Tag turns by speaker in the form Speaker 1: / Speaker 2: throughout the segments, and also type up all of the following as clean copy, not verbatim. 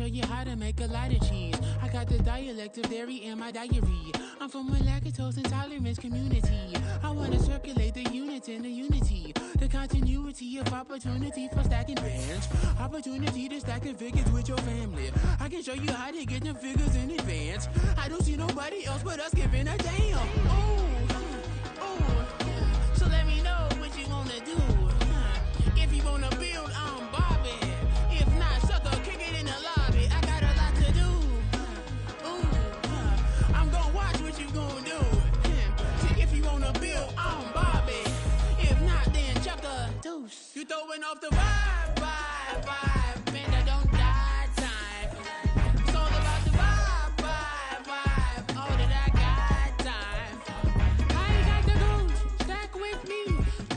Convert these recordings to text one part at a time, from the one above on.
Speaker 1: show you how to make a lot of cheese. I got the dialect of dairy in my diary. I'm from a lactose intolerance community. I want to circulate the units in the unity. The continuity of opportunity for stacking bands. Opportunity to stack the figures with your family. I can show you how to get them figures in advance. I don't see nobody else but us giving a damn. So let me know what you wanna do. If you wanna build, I'm Bobby. If not, sucker, kick it in the lobby. I got a lot to do. I'm gonna watch what you gonna do. If you wanna build, I'm Bobby. If not, then chuck a deuce. You throwing off the vibe. Man, I don't die time. It's all about the vibe. All that I got time. I ain't got the goose. Stack with me.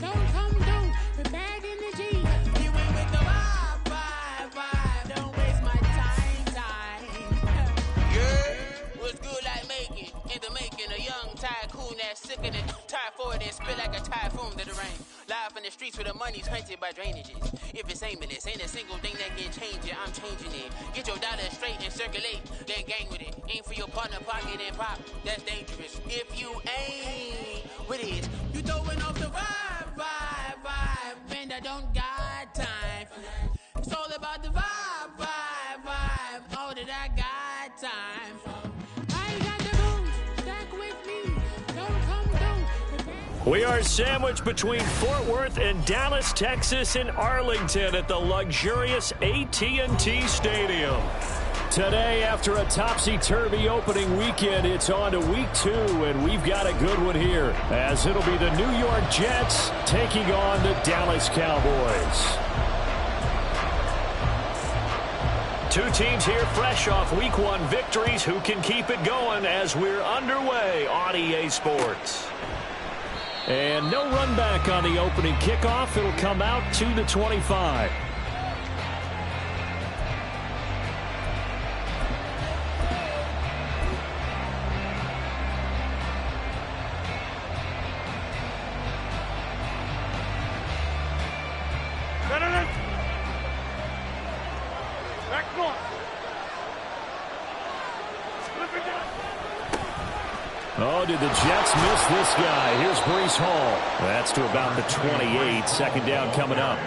Speaker 1: Don't come through. We're back in the G. You ain't with the vibe. Don't waste my time. Yeah, what's good like making? In the making, a young tycoon that's sickening. Tie forward and spit like a typhoon to the rain. Live in the streets where the money's hunted by drainages. If it's aimless, ain't a single thing that can change it. I'm changing it. Get your dollar straight and circulate. Then gang with it. Aim for your partner, pocket and pop. That's dangerous. If you ain't with it, you throwing off the vibe. Man, I don't got time. It's all about the vibe. All that I got time. I ain't got the booze. Stack with me. Don't come through.
Speaker 2: We are sandwiched between Fort Worth and Dallas, Texas, and Arlington at the luxurious AT&T Stadium. Today, after a topsy-turvy opening weekend, it's on to week 2, and we've got a good one here, as it'll be the New York Jets taking on the Dallas Cowboys. Two teams here fresh off week 1 victories. Who can keep it going as we're underway on EA Sports? And no run back on the opening kickoff. It'll come out to the 25. Oh, did the Jets miss this guy? Here's Breece Hall. That's to about the 28. Second down coming up.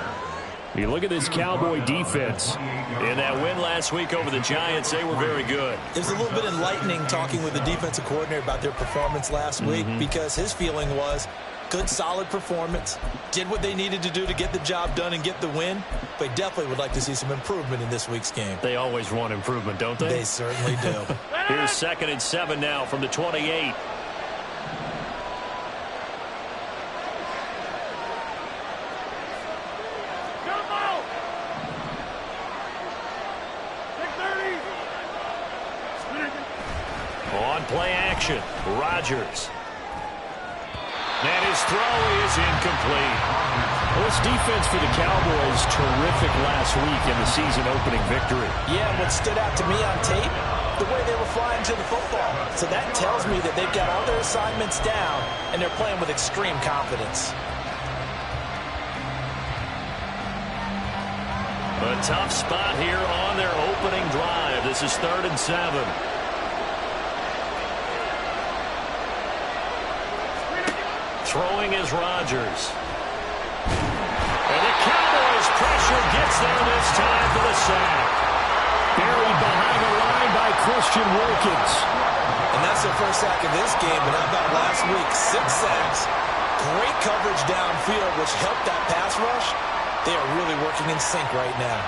Speaker 2: You look at this Cowboy defense. In that win last week over the Giants, they were very good.
Speaker 3: It was a little bit enlightening talking with the defensive coordinator about their performance last week, because his feeling was good, solid performance, did what they needed to do to get the job done and get the win, but definitely would like to see some improvement in this week's game.
Speaker 2: They always want improvement, don't they?
Speaker 3: They certainly do.
Speaker 2: Here's 2nd and 7 now from the 28. On play action, Rodgers. And his throw is incomplete. Well, this defense for the Cowboys, terrific last week in the season-opening victory.
Speaker 3: Yeah, what stood out to me on tape, the way they were flying to the football. So that tells me that they've got all their assignments down, and they're playing with extreme confidence.
Speaker 2: A tough spot here on their opening drive. This is 3rd and 7. Throwing is Rodgers. And the Cowboys pressure gets there this time for the sack. Buried behind the line by Christian Wilkins.
Speaker 3: And that's their first sack of this game, but how about last week? 6 sacks. Great coverage downfield, which helped that pass rush. They are really working in sync right now.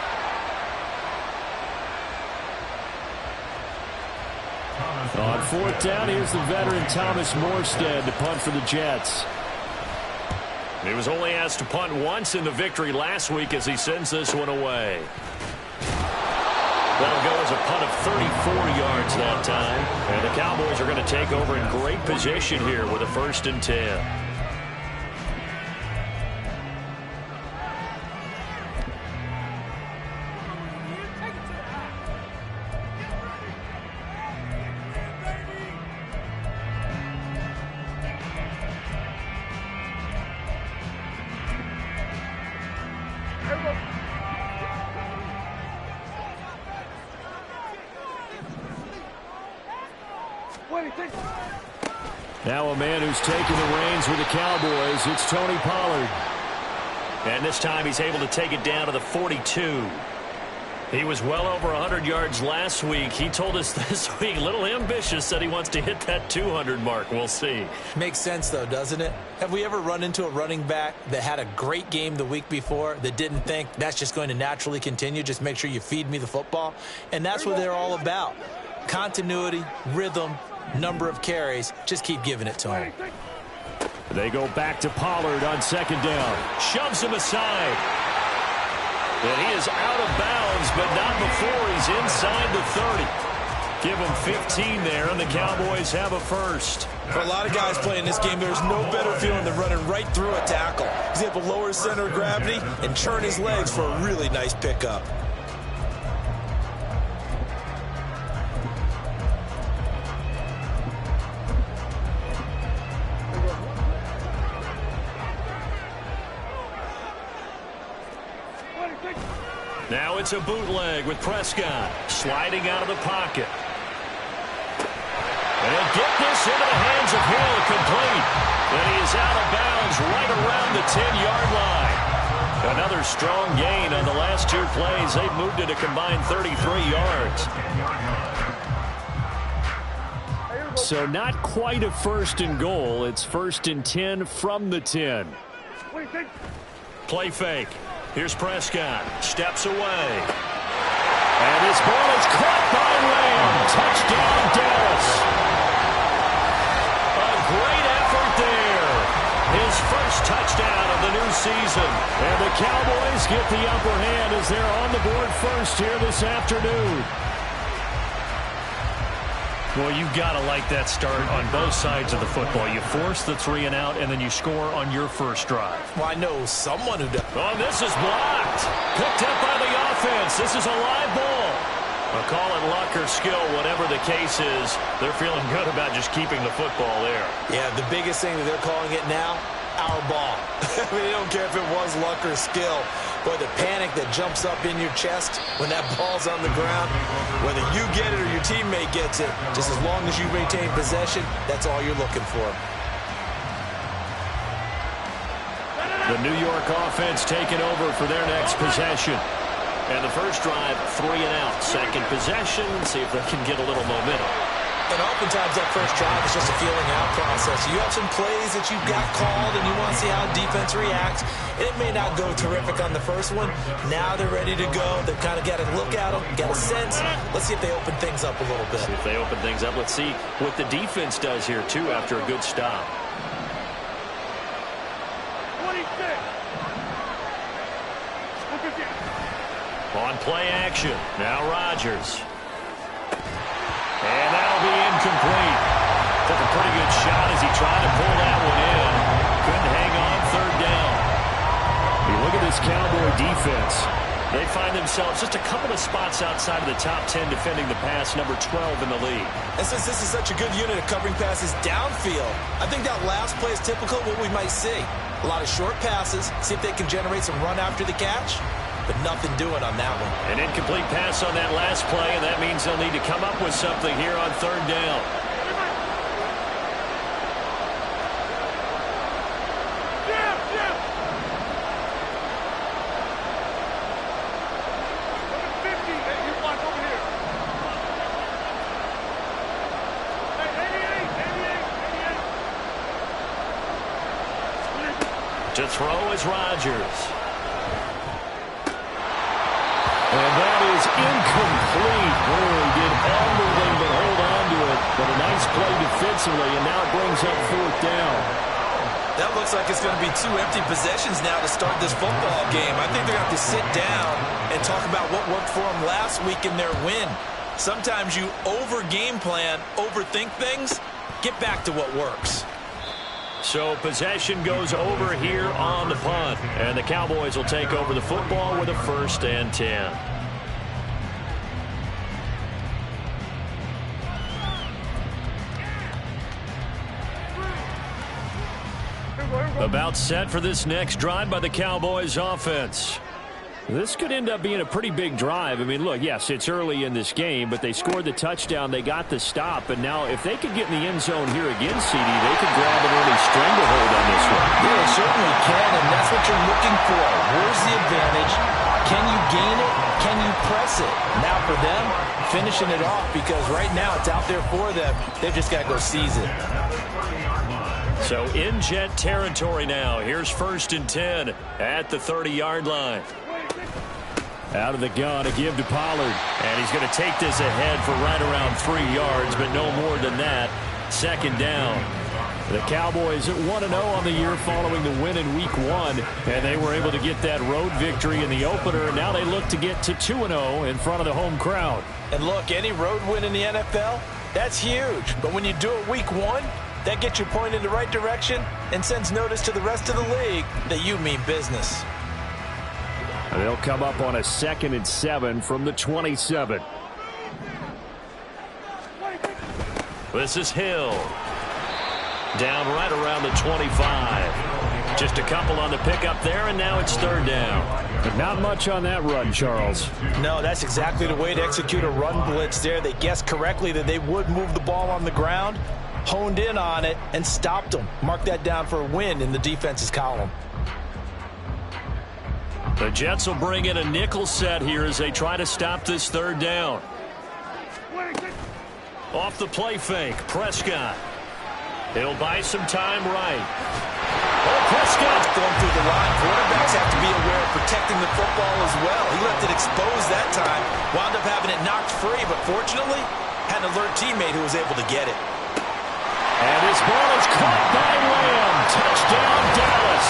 Speaker 2: On 4th down, here's the veteran Thomas Morstead to punt for the Jets. He was only asked to punt once in the victory last week as he sends this one away. That'll go as a punt of 34 yards that time. And the Cowboys are going to take over in great position here with a 1st and 10. Now a man who's taken the reins with the Cowboys, it's Tony Pollard. And this time he's able to take it down to the 42. He was well over 100 yards last week. He told us this week, a little ambitious, said he wants to hit that 200 mark. We'll see.
Speaker 3: Makes sense, though, doesn't it? Have we ever run into a running back that had a great game the week before that didn't think that's just going to naturally continue? Just make sure you feed me the football. And that's what they're all about. Continuity, rhythm, number of carries. Just keep giving it to him.
Speaker 2: They go back to Pollard on second down. Shoves him aside. And he is out of bounds, but not before he's inside the 30. Give him 15 there, and the Cowboys have a first.
Speaker 3: For a lot of guys playing this game, there's no better feeling than running right through a tackle. He's able to lower his center of gravity and churn his legs for a really nice pickup.
Speaker 2: Now it's a bootleg with Prescott sliding out of the pocket. And he'll get this into the hands of Hill, complete. And he is out of bounds right around the 10-yard line. Another strong gain on the last two plays. They've moved it a combined 33 yards. So not quite a first and goal. It's first and 10 from the 10. Play fake. Here's Prescott. Steps away. And his ball is caught by Lamb. Touchdown, Dallas. A great effort there. His first touchdown of the new season. And the Cowboys get the upper hand as they're on the board first here this afternoon. Well, you've got to like that start on both sides of the football. You force the 3 and out, and then you score on your first drive.
Speaker 3: Well, I know someone who does.
Speaker 2: Oh, this is blocked. Picked up by the offense. This is a live ball. I'll call it luck or skill, whatever the case is. They're feeling good about just keeping the football there.
Speaker 3: Yeah, the biggest thing that they're calling it now, our ball. I mean, they don't care if it was luck or skill. Boy, the panic that jumps up in your chest when that ball's on the ground, whether you get it or your teammate gets it, just as long as you maintain possession, that's all you're looking for.
Speaker 2: The New York offense taking over for their next possession. And the first drive, 3 and out. Second possession, see if they can get a little momentum.
Speaker 3: And oftentimes that first drive is just a feeling out process. You have some plays that you've got called and you want to see how defense reacts. It may not go terrific on the first one. Now they're ready to go. They've kind of got to look at them, got a sense. Let's see if they open things up a little bit.
Speaker 2: See if they open things up. Let's see what the defense does here, too, after a good stop.
Speaker 1: 26.
Speaker 2: On play action. Now Rodgers. And that'll be incomplete. Took a pretty good shot as he tried to pull that one in. Couldn't hang on third down. You look at this Cowboy defense. They find themselves just a couple of spots outside of the top 10 defending the pass, number 12 in the league.
Speaker 3: And since this is such a good unit of covering passes downfield, I think that last play is typical of what we might see. A lot of short passes, see if they can generate some run after the catch. But nothing doing on that one.
Speaker 2: An incomplete pass on that last play, and that means they'll need to come up with something here on third down. To throw is Rodgers. And that is incomplete. Oh, he did everything but hold on to it. But a nice play defensively, and now it brings up fourth down.
Speaker 3: That looks like it's going to be 2 empty possessions now to start this football game. I think they're going to have to sit down and talk about what worked for them last week in their win. Sometimes you over-game plan, overthink things. Get back to what works.
Speaker 2: So possession goes over here on the punt. And the Cowboys will take over the football with a 1st and 10. About set for this next drive by the Cowboys offense. This could end up being a pretty big drive. I mean, look, yes, it's early in this game, but they scored the touchdown. They got the stop. And now if they could get in the end zone here again, CD, they could grab an early stranglehold on this one.
Speaker 3: Yeah, they certainly can, and that's what you're looking for. Where's the advantage? Can you gain it? Can you press it? Now for them, finishing it off, because right now it's out there for them. They've just got to go seize it.
Speaker 2: So in Jet territory now. Here's 1st and 10 at the 30-yard line. Out of the gun, a give to Pollard. And he's going to take this ahead for right around 3 yards, but no more than that. 2nd down. The Cowboys at 1-0 on the year following the win in Week 1. And they were able to get that road victory in the opener. Now they look to get to 2-0 in front of the home crowd.
Speaker 3: And look, any road win in the NFL, that's huge. But when you do it Week 1, that gets you pointed in the right direction and sends notice to the rest of the league that you mean business.
Speaker 2: They'll come up on a 2nd and 7 from the 27. This is Hill. Down right around the 25. Just a couple on the pickup there, and now it's 3rd down. But not much on that run, Charles.
Speaker 3: No, that's exactly the way to execute a run blitz there. They guessed correctly that they would move the ball on the ground, honed in on it, and stopped them. Mark that down for a win in the defense's column.
Speaker 2: The Jets will bring in a nickel set here as they try to stop this 3rd down. Off the play fake, Prescott. He'll buy some time right. Oh, Prescott
Speaker 3: going through the line. Quarterbacks have to be aware of protecting the football as well. He left it exposed that time. Wound up having it knocked free, but fortunately, had an alert teammate who was able to get it.
Speaker 2: And his ball is caught by Lamb. Touchdown, Dallas.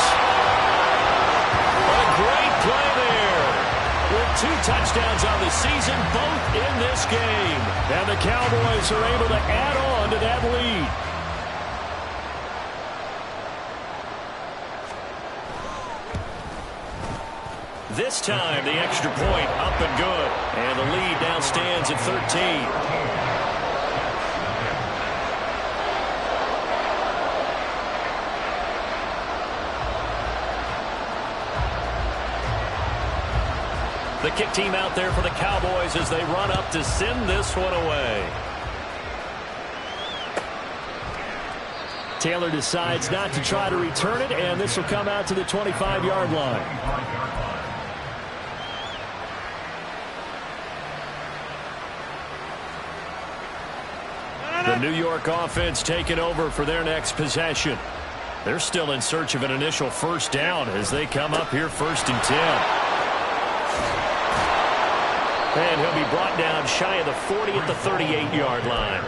Speaker 2: A great play there. With 2 touchdowns on the season, both in this game. And the Cowboys are able to add on to that lead. This time, the extra point up and good. And the lead now stands at 13. The kick team out there for the Cowboys as they run up to send this one away. Taylor decides not to try to return it, and this will come out to the 25-yard line. The New York offense taking over for their next possession. They're still in search of an initial 1st down as they come up here 1st and 10. And he'll be brought down shy of the 40 at the 38-yard line.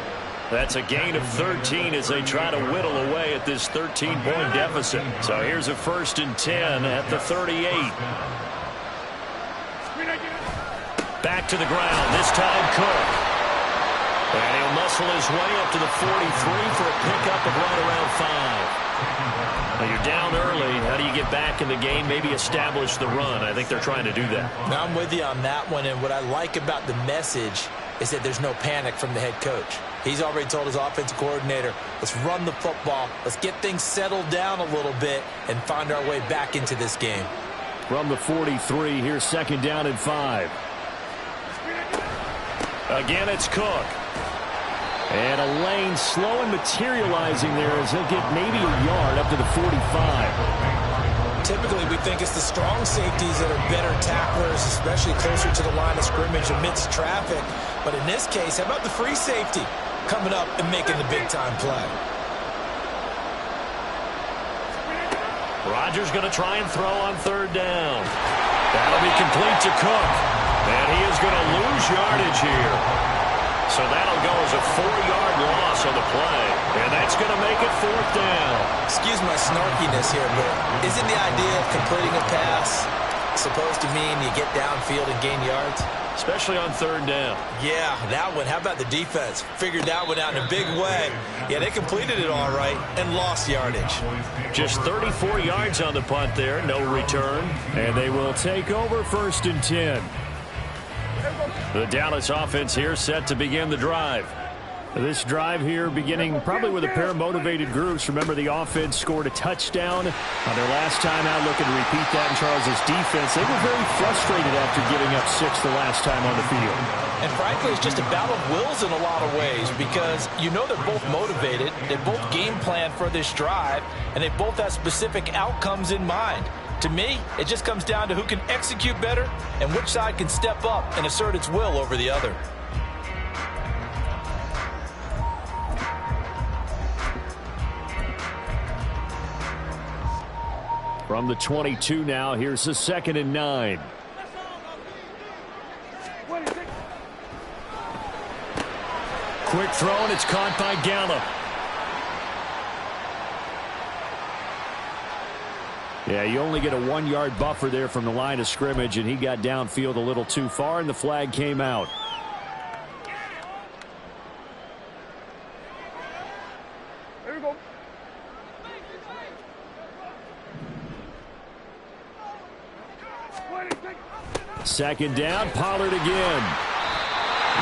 Speaker 2: That's a gain of 13 as they try to whittle away at this 13-point deficit. So here's a 1st and 10 at the 38. Back to the ground, this time Cook. And he'll muscle his way up to the 43 for a pickup of right around 5. Now you're down early. How do you get back in the game, maybe establish the run? I think they're trying to do that.
Speaker 3: Now I'm with you on that one, and what I like about the message is that there's no panic from the head coach. He's already told his offensive coordinator, let's run the football, let's get things settled down a little bit and find our way back into this game.
Speaker 2: From the 43, here's 2nd down and 5. Again, it's Cook. And a lane slow and materializing there as he'll get maybe a yard up to the 45.
Speaker 3: Typically, we think it's the strong safeties that are better tacklers, especially closer to the line of scrimmage amidst traffic. But in this case, how about the free safety coming up and making the big-time play?
Speaker 2: Rodgers going to try and throw on 3rd down. That'll be complete to Cook. And he is going to lose yardage here. So that'll go as a 4-yard loss on the play. And that's going to make it 4th down.
Speaker 3: Excuse my snarkiness here, but isn't the idea of completing a pass supposed to mean you get downfield and gain yards?
Speaker 2: Especially on 3rd down.
Speaker 3: Yeah, that one. How about the defense? Figured that one out in a big way. Yeah, they completed it all right and lost yardage.
Speaker 2: Just 34 yards on the punt there. No return. And they will take over 1st and 10. The Dallas offense here set to begin the drive. This drive here beginning probably with a pair of motivated groups. Remember, the offense scored a touchdown on their last time out, looking to repeat that in Charles's defense. They were very frustrated after giving up 6 the last time on the field.
Speaker 3: And frankly, it's just a battle of wills in a lot of ways because you know they're both motivated, they both game plan for this drive, and they both have specific outcomes in mind. To me, it just comes down to who can execute better and which side can step up and assert its will over the other.
Speaker 2: From the 22 now, here's the 2nd and 9. Quick throw, and it's caught by Gallup. Yeah, you only get a 1-yard buffer there from the line of scrimmage, and he got downfield a little too far, and the flag came out.
Speaker 4: Here we go.
Speaker 2: Second down, Pollard again.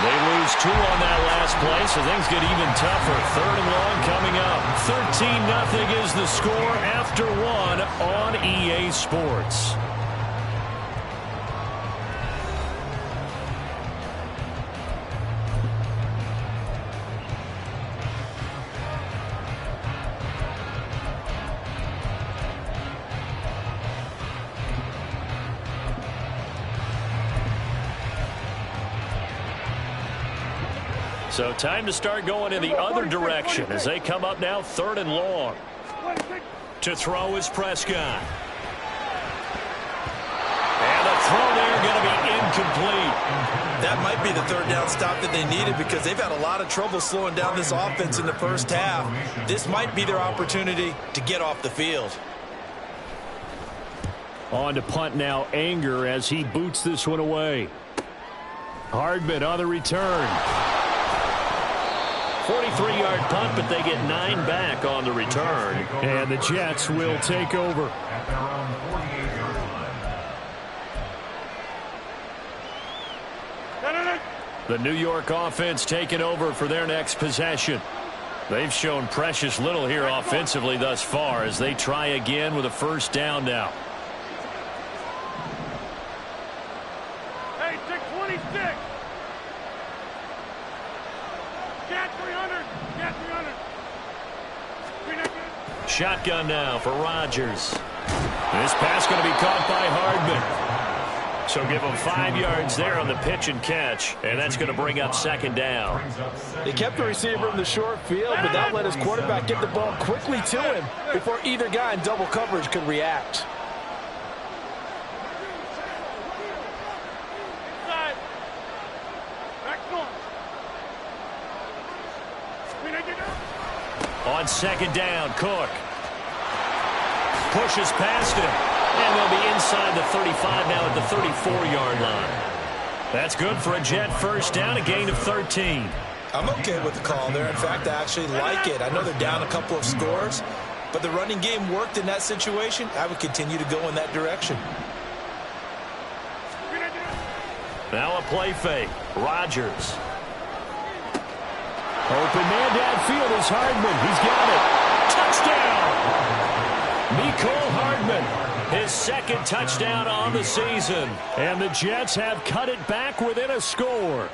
Speaker 2: They lose 2 on that last play, so things get even tougher. 3rd and long coming up. 13-0 is the score after 1 on EA Sports. So time to start going in the other direction as they come up now 3rd and long. To throw is Prescott. And the throw there going to be incomplete.
Speaker 3: That might be the 3rd down stop that they needed because they've had a lot of trouble slowing down this offense in the first half. This might be their opportunity to get off the field.
Speaker 2: On to punt now, Anger as he boots this one away. Hardman on the return. 43-yard punt, but they get 9 back on the return. And the Jets will take over. The New York offense taking over for their next possession. They've shown precious little here offensively thus far as they try again with a 1st down now.
Speaker 4: Hey, 626. Cat 300. Cat 300.
Speaker 2: Shotgun now for Rodgers. This pass going to be caught by Hardman. So give him 5 yards there on the pitch and catch, and that's going to bring up 2nd down.
Speaker 3: They kept the receiver in the short field, but that let his quarterback get the ball quickly to him before either guy in double coverage could react.
Speaker 2: On 2nd down, Cook pushes past him, and they'll be inside the 35 now at the 34-yard line. That's good for a Jet 1st down, a gain of 13.
Speaker 3: I'm okay with the call there. In fact, I actually like it. I know they're down a couple of scores, but the running game worked in that situation. I would continue to go in that direction.
Speaker 2: Now a play fake. Rodgers. Open man downfield is Hardman. He's got it. Touchdown! Mecole Hardman. His 2nd touchdown on the season. And the Jets have cut it back within a score.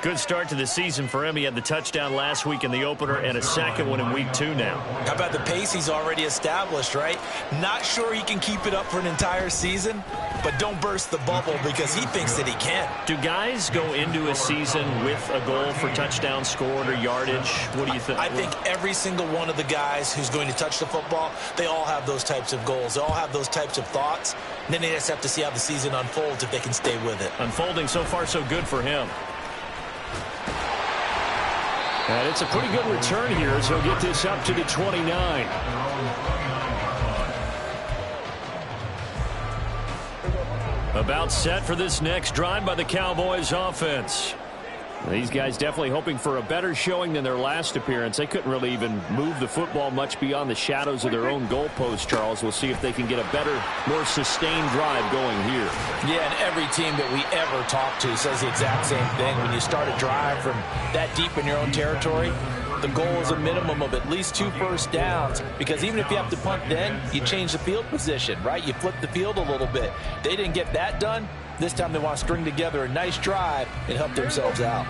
Speaker 2: Good start to the season for him. He had the touchdown last week in the opener and a 2nd one in week 2 now.
Speaker 3: How about the pace he's already established, right? Not sure he can keep it up for an entire season, but don't burst the bubble because he thinks that he can.
Speaker 2: Do guys go into a season with a goal for touchdown scored or yardage? What do you think?
Speaker 3: I think every single one of the guys who's going to touch the football, they all have those types of goals. They all have those types of thoughts. And then they just have to see how the season unfolds if they can stay with it.
Speaker 2: Unfolding so far so good for him. And it's a pretty good return here as he'll get this up to the 29. About set for this next drive by the Cowboys offense. These guys definitely hoping for a better showing than their last appearance. They couldn't really even move the football much beyond the shadows of their own goalpost, Charles. We'll see if they can get a better, more sustained drive going here.
Speaker 3: Yeah, and every team that we ever talk to says the exact same thing. When you start a drive from that deep in your own territory, the goal is a minimum of at least 2 first downs, because even if you have to punt then, you change the field position, right? You flip the field a little bit. They didn't get that done. This time they want to string together a nice drive and help themselves out.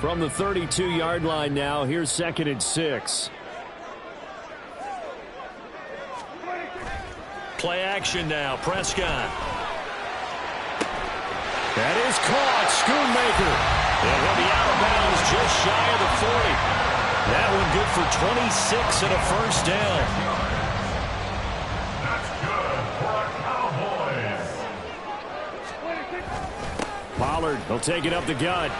Speaker 2: From the 32-yard line now, here's 2nd and 6. Play action now, Prescott. That is caught, Schoonmaker. And he'll be out of bounds just shy of the 40. That one good for 26 and a first down.
Speaker 5: That's good for our Cowboys.
Speaker 2: Pollard, he'll take it up the gut.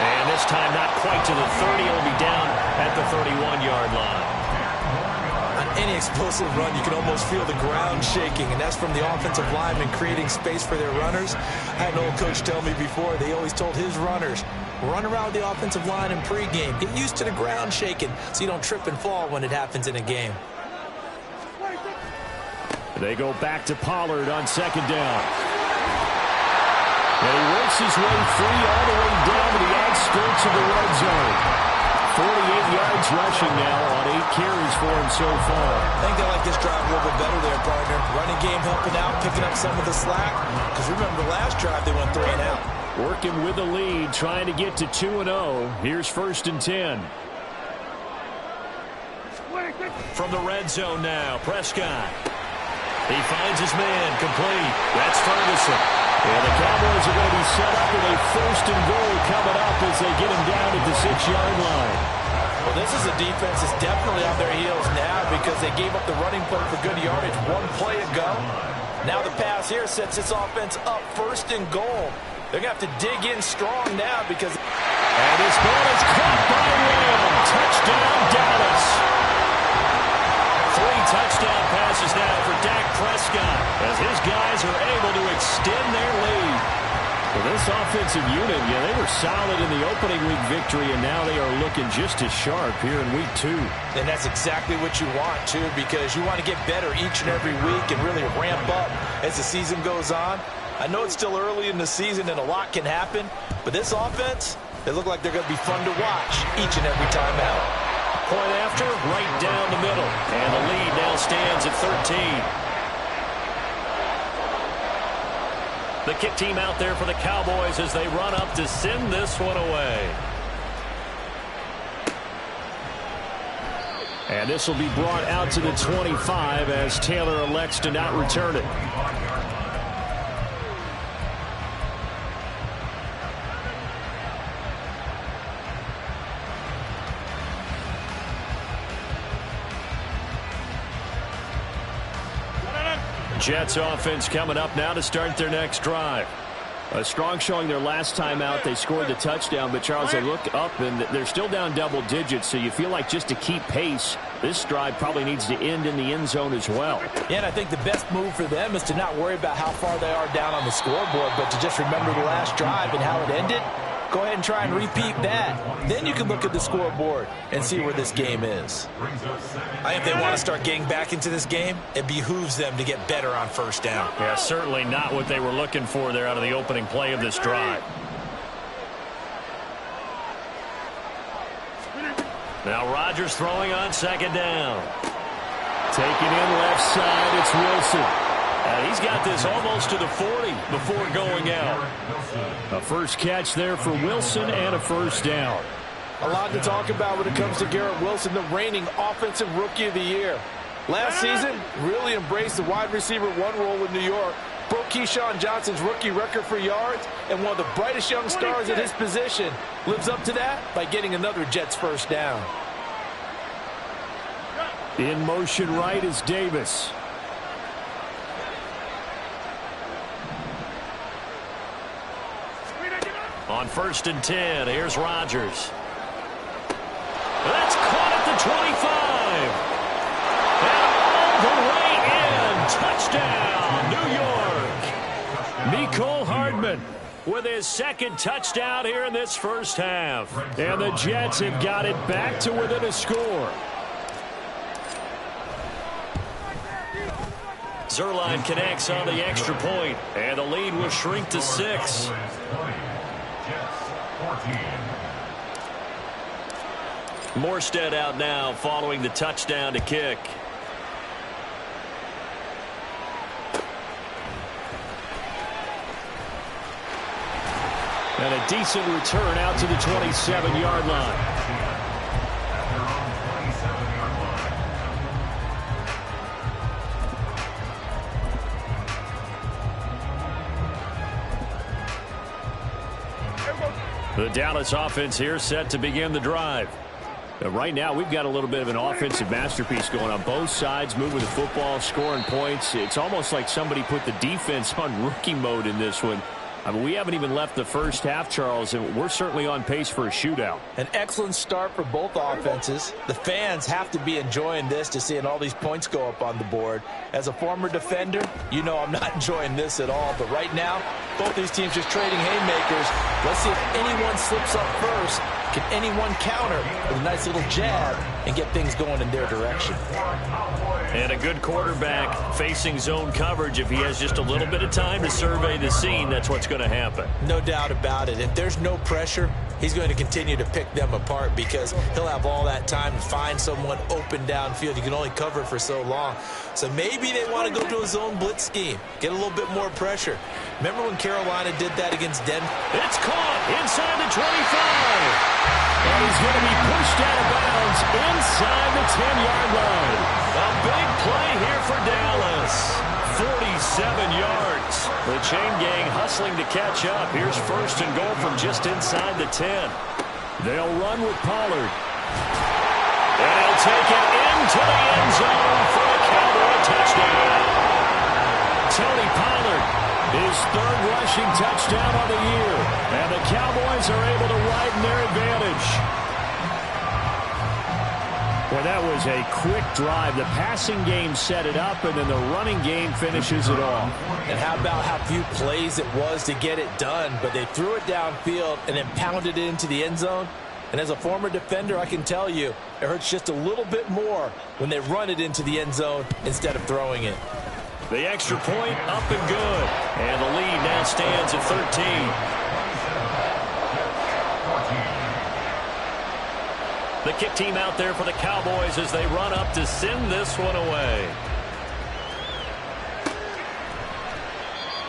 Speaker 2: And this time not quite to the 30. He'll be down at the 31-yard line.
Speaker 3: On any explosive run, you can almost feel the ground shaking, and that's from the offensive linemen creating space for their runners. I had an old coach tell me before, they always told his runners, run around the offensive line in pregame. Get used to the ground shaking so you don't trip and fall when it happens in a game.
Speaker 2: They go back to Pollard on 2nd down. And he works his way free all the way down to the outskirts of the red zone. 48 yards rushing now on 8 carries for him so far.
Speaker 3: I think they like this drive a little bit better there, partner. Running game helping out, picking up some of the slack. Because remember, last drive they went 3 and out.
Speaker 2: Working with the lead, trying to get to 2-0. Here's 1st and 10. From the red zone now, Prescott. He finds his man, complete. That's Ferguson. And the Cowboys are going to be set up with a 1st and goal coming up as they get him down at the 6-yard line.
Speaker 3: Well, this is a defense that's definitely on their heels now because they gave up the running play for good yardage 1 play ago. Now the pass here sets this offense up 1st and goal. They're going to have to dig in strong now because...
Speaker 2: And this ball is caught by Lamb. Touchdown, Dallas. 3 touchdown passes now for Dak Prescott as his guys are able to extend their lead. Well, this offensive unit, they were solid in the opening week victory, and now they are looking just as sharp here in week 2.
Speaker 3: And that's exactly what you want, too, because you want to get better each and every week and really ramp up as the season goes on. I know it's still early in the season and a lot can happen, but this offense, they look like they're going to be fun to watch each and every time out.
Speaker 2: Point after, right down the middle. And the lead now stands at 13. The kick team out there for the Cowboys as they run up to send this one away. And this will be brought out to the 25 as Taylor elects to not return it. Jets offense coming up now to start their next drive. A strong showing their last time out. They scored the touchdown, but Charles, they look up and they're still down double digits, so you feel like just to keep pace, this drive probably needs to end in the end zone as well.
Speaker 3: Yeah, and I think the best move for them is to not worry about how far they are down on the scoreboard, but to just remember the last drive and how it ended. Go ahead and try and repeat that. Then you can look at the scoreboard and see where this game is. I think if they want to start getting back into this game, it behooves them to get better on 1st down.
Speaker 2: Yeah, certainly not what they were looking for there out of the opening play of this drive. Now Rodgers throwing on 2nd down. Taking in left side, it's Wilson. And he's got this almost to the 40 before going out. A first catch there for Wilson and a 1st down.
Speaker 3: A lot to talk about when it comes to Garrett Wilson, the reigning offensive rookie of the year. Last season, really embraced the wide receiver 1 role in New York. Broke Keyshawn Johnson's rookie record for yards, and one of the brightest young stars at his position lives up to that by getting another Jets 1st down.
Speaker 2: In motion right is Davis. On 1st and 10, here's Rodgers. That's caught at the 25. And all the way in. Touchdown, New York. Mecole Hardman. with his second touchdown here in this first half. And the Jets have got it back to within a score. Zerline connects on the extra point, and the lead will shrink to 6. Morstead out now following the touchdown to kick. And a decent return out to the 27-yard line. The Dallas offense here set to begin the drive. Right now, we've got a little bit of an offensive masterpiece going on both sides, moving the football, scoring points. It's almost like somebody put the defense on rookie mode in this one. I mean, we haven't even left the first half, Charles, and we're certainly on pace for a shootout.
Speaker 3: An excellent start for both offenses. The fans have to be enjoying this, to seeing all these points go up on the board. As a former defender, you know I'm not enjoying this at all. But right now, both these teams just trading haymakers. Let's see if anyone slips up first. Can anyone counter with a nice little jab and get things going in their direction?
Speaker 2: And a good quarterback facing zone coverage. If he has just a little bit of time to survey the scene, that's what's going to happen.
Speaker 3: No doubt about it. If there's no pressure, he's going to continue to pick them apart because he'll have all that time to find someone open downfield. You can only cover for so long. So maybe they want to go to a zone blitz scheme, get a little bit more pressure. Remember when Carolina did that against Denver?
Speaker 2: It's caught inside the 25. And he's going to be pushed out of bounds inside the 10-yard line. A big play here for Dallas. 47 yards. The chain gang hustling to catch up. Here's first and goal from just inside the 10. They'll run with Pollard. And he'll take it into the end zone for a Cowboy touchdown. Tony Pollard, his third rushing touchdown of the year. And the Cowboys are able to widen their advantage. Well, that was a quick drive. The passing game set it up, and then the running game finishes it off.
Speaker 3: And how about how few plays it was to get it done, but they threw it downfield and then pounded it into the end zone. And as a former defender, I can tell you, it hurts just a little bit more when they run it into the end zone instead of throwing it.
Speaker 2: The extra point up and good. And the lead now stands at 13. The kick team out there for the Cowboys as they run up to send this one away.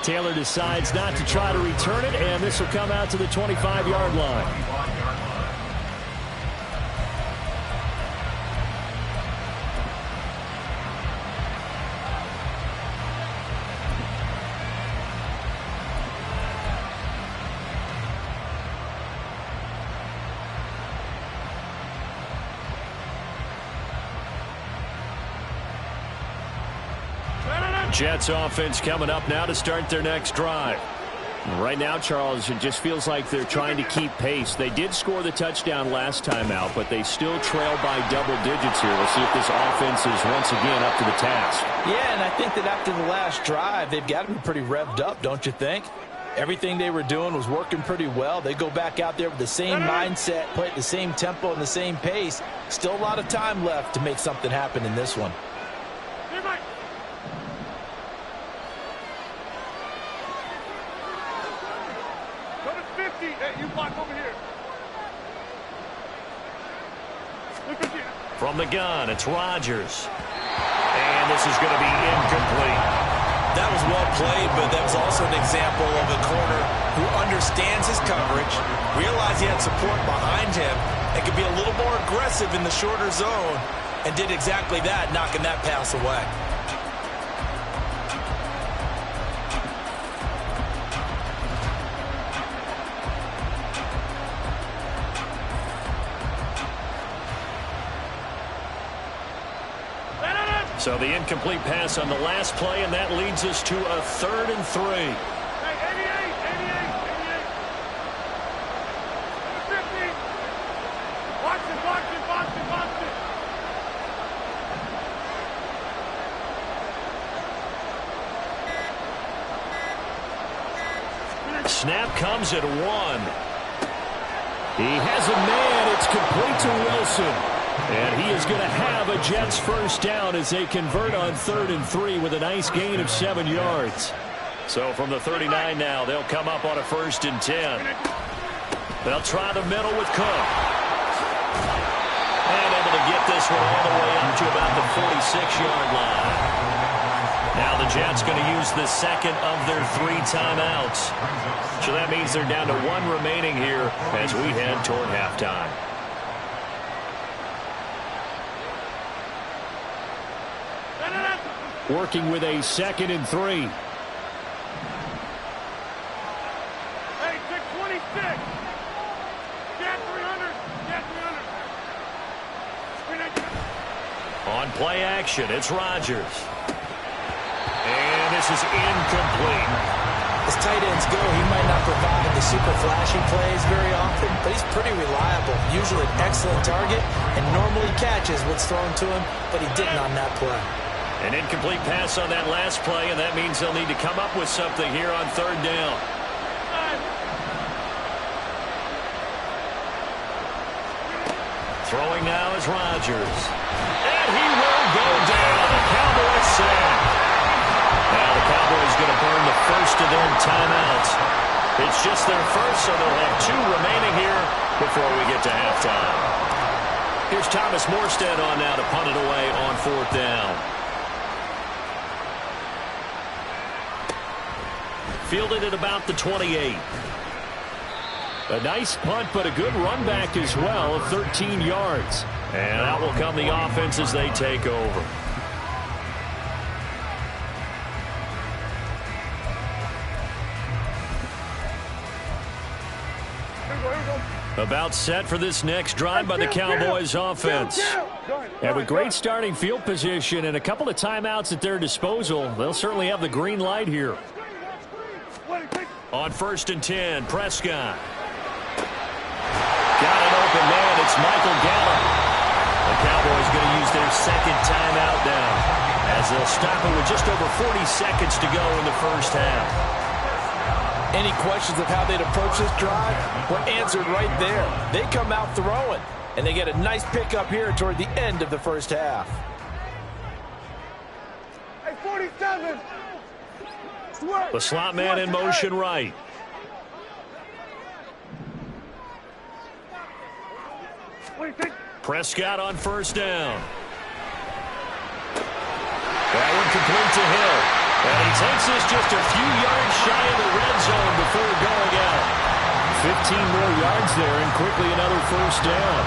Speaker 2: Taylor decides not to try to return it, and this will come out to the 25-yard line. Jets offense coming up now to start their next drive. Right now, Charles, it just feels like they're trying to keep pace. They did score the touchdown last time out, but they still trail by double digits here. We'll see if this offense is once again up to the task.
Speaker 3: Yeah, and I think that after the last drive, they've got to be pretty revved up, don't you think? Everything they were doing was working pretty well. They go back out there with the same mindset, play at the same tempo and the same pace. Still a lot of time left to make something happen in this one.
Speaker 2: From the gun, it's Rodgers. And this is going to be incomplete.
Speaker 3: That was well played, but that was also an example of a corner who understands his coverage, realized he had support behind him, and could be a little more aggressive in the shorter zone, and did exactly that, knocking that pass away.
Speaker 2: So the incomplete pass on the last play, and that leads us to a 3rd and 3.
Speaker 4: Hey, 88. 50. Watch it.
Speaker 2: snap comes at 1. He has a man. It's complete to Wilson. And he is going to have a Jets first down as they convert on 3rd and 3 with a nice gain of 7 yards. So from the 39 now, they'll come up on a 1st and 10. They'll try the middle with Cook. And able to get this one all the way up to about the 46-yard line. Now the Jets going to use the second of their 3 timeouts. So that means they're down to 1 remaining here as we head toward halftime. Working with a 2nd and 3.
Speaker 4: Hey, 626. Get 300. Get 300.
Speaker 2: On play action, it's Rodgers. And this is incomplete.
Speaker 3: As tight ends go, he might not provide the super flashy plays very often, but he's pretty reliable. Usually an excellent target and normally catches what's thrown to him, but he didn't on that play.
Speaker 2: An incomplete pass on that last play, and that means they'll need to come up with something here on 3rd down. Throwing now is Rodgers. And he will go down. The Cowboys sack. Now the Cowboys going to burn the first of their timeouts. It's just their first, so they'll have 2 remaining here before we get to halftime. Here's Thomas Morstead on now to punt it away on 4th down. Fielded at about the 28. A nice punt, but a good run back as well of 13 yards. And out will come the offense as they take over. About set for this next drive by the Cowboys offense. And with great starting field position and a couple of timeouts at their disposal, they'll certainly have the green light here. On 1st and 10, Prescott. Got an open man. It's Michael Gallup. The Cowboys going to use their 2nd timeout now as they'll stop it with just over 40 seconds to go in the first half.
Speaker 3: Any questions of how they'd approach this drive were answered right there. They come out throwing, and they get a nice pickup here toward the end of the first half.
Speaker 4: Hey, 47.
Speaker 2: The slot man in motion right. Prescott on 1st down. That one complete to Hill. And he takes this just a few yards shy of the red zone before going out. 15 more yards there and quickly another 1st down.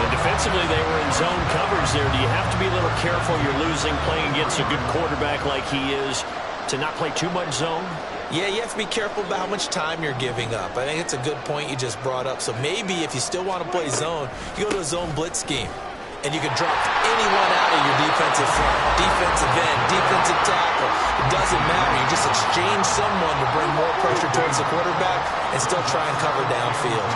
Speaker 2: And defensively they were in zone coverage there. Do you have to be a little careful you're losing playing against a good quarterback like he is to not play too much zone?
Speaker 3: Yeah, you have to be careful about how much time you're giving up. I think it's a good point you just brought up. So maybe if you still want to play zone, you go to a zone blitz scheme. And you can drop anyone out of your defensive front, defensive end, defensive tackle. It doesn't matter. You just exchange someone to bring more pressure towards the quarterback and still try and cover downfield.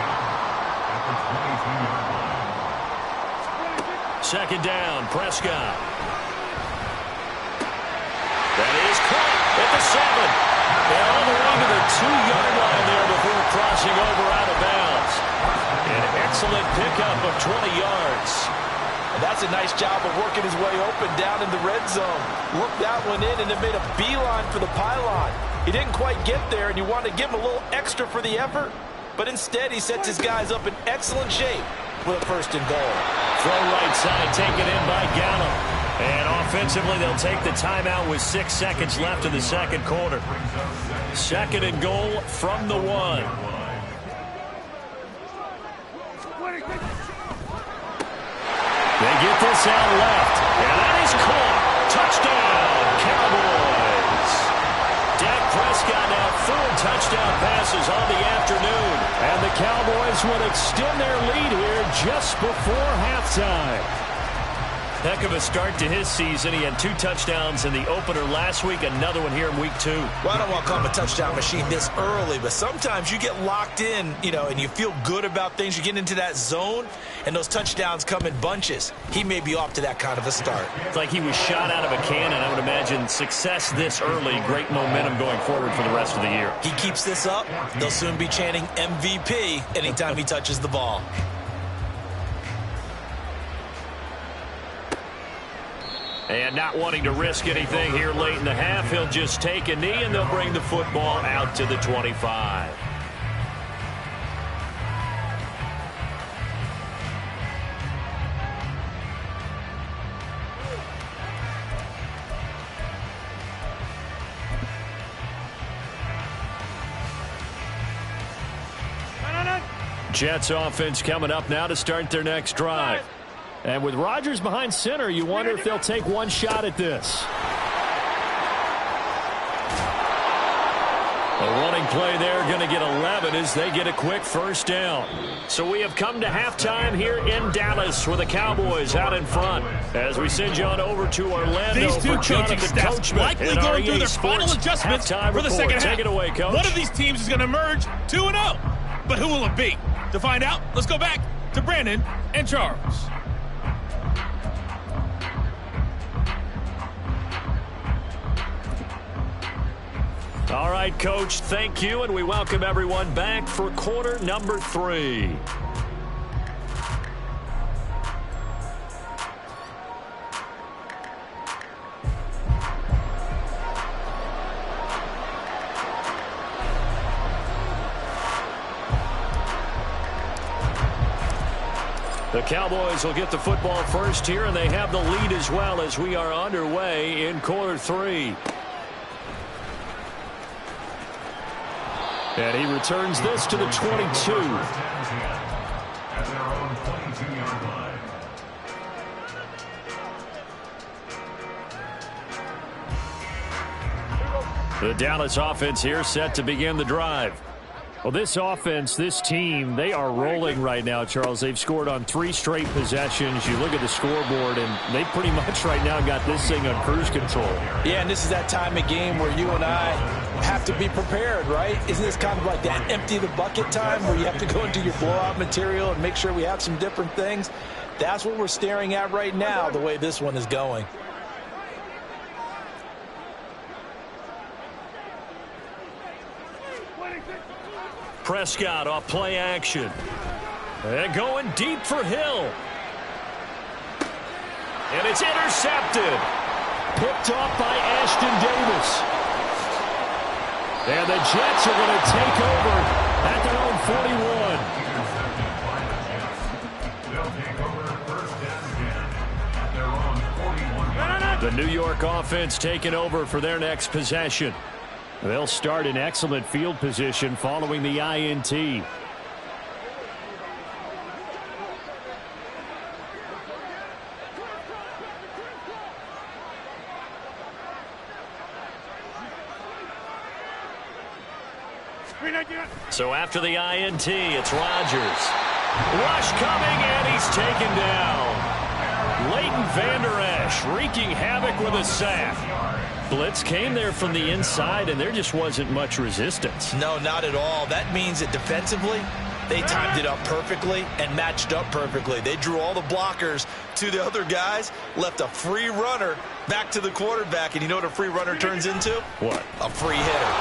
Speaker 2: 2nd down, Prescott. That is caught at the 7. And all the way to the 2-yard line there before crossing over out of bounds. An excellent pickup of 20 yards.
Speaker 3: And that's a nice job of working his way open down in the red zone. Looked that one in and then made a beeline for the pylon. He didn't quite get there, and you want to give him a little extra for the effort. But instead, he sets his guys up in excellent shape with a 1st and goal.
Speaker 2: Throw right side, taken in by Gallup. And offensively, they'll take the timeout with 6 seconds left in the 2nd quarter. 2nd and goal from the 1. They get this out left. And that is caught. Touchdown, Cowboys. Dak Prescott now 4 touchdown passes on the afternoon. And the Cowboys would extend their lead here just before halftime. Heck of a start to his season. He had 2 touchdowns in the opener last week, another one here in week 2.
Speaker 3: Well, I don't want to call him a touchdown machine this early, but sometimes you get locked in, and you feel good about things. You get into that zone, and those touchdowns come in bunches. He may be off to that kind of a start.
Speaker 2: It's like he was shot out of a cannon. I would imagine success this early, great momentum going forward for the rest of the year.
Speaker 3: He keeps this up, they'll soon be chanting MVP anytime he touches the ball.
Speaker 2: And not wanting to risk anything here late in the half, he'll just take a knee, and they'll bring the football out to the 25. Jets offense coming up now to start their next drive. And with Rodgers behind center, you wonder if they'll take one shot at this. A running play there, going to get 11 as they get a quick first down. So we have come to halftime here in Dallas with the Cowboys out in front. As we send you on over to Orlando.
Speaker 6: These two
Speaker 2: for
Speaker 6: coaching staffs likely going through their final adjustments for the second half.
Speaker 2: Take it away, Coach.
Speaker 6: One of these teams is going to emerge 2-0. But who will it be? To find out, let's go back to Brandon and Charles.
Speaker 2: All right, Coach, thank you, and we welcome everyone back for quarter number 3. The Cowboys will get the football first here, and they have the lead as well as we are underway in quarter 3. And he returns this to the 22.
Speaker 5: At their own 22-yard line.
Speaker 2: The Dallas offense here set to begin the drive. Well, this offense, this team, they are rolling right now, Charles. They've scored on 3 straight possessions. You look at the scoreboard, and they pretty much right now got this thing on cruise control.
Speaker 3: Yeah, and this is that time of game where you and I have to be prepared, right? Isn't this kind of like that empty the bucket time where you have to go into your blowout material and make sure we have some different things? That's what we're staring at right now, the way this one is going.
Speaker 2: Prescott off play action. And going deep for Hill. And it's intercepted. Picked off by Ashton Davis. And the Jets are going to take over at their own 41.
Speaker 5: They'll take over first and 10 at their own 41.
Speaker 2: The New York offense taking over for their next possession. They'll start in excellent field position following the INT. So after the INT, it's Rodgers. Rush coming, and he's taken down. Leighton Vander Esch wreaking havoc with a sack. Blitz came there from the inside, and there just wasn't much resistance.
Speaker 3: No, not at all. That means that defensively, they timed it up perfectly and matched up perfectly. They drew all the blockers to the other guys, left a free runner back to the quarterback, and you know what a free runner turns into?
Speaker 2: What?
Speaker 3: A free hitter.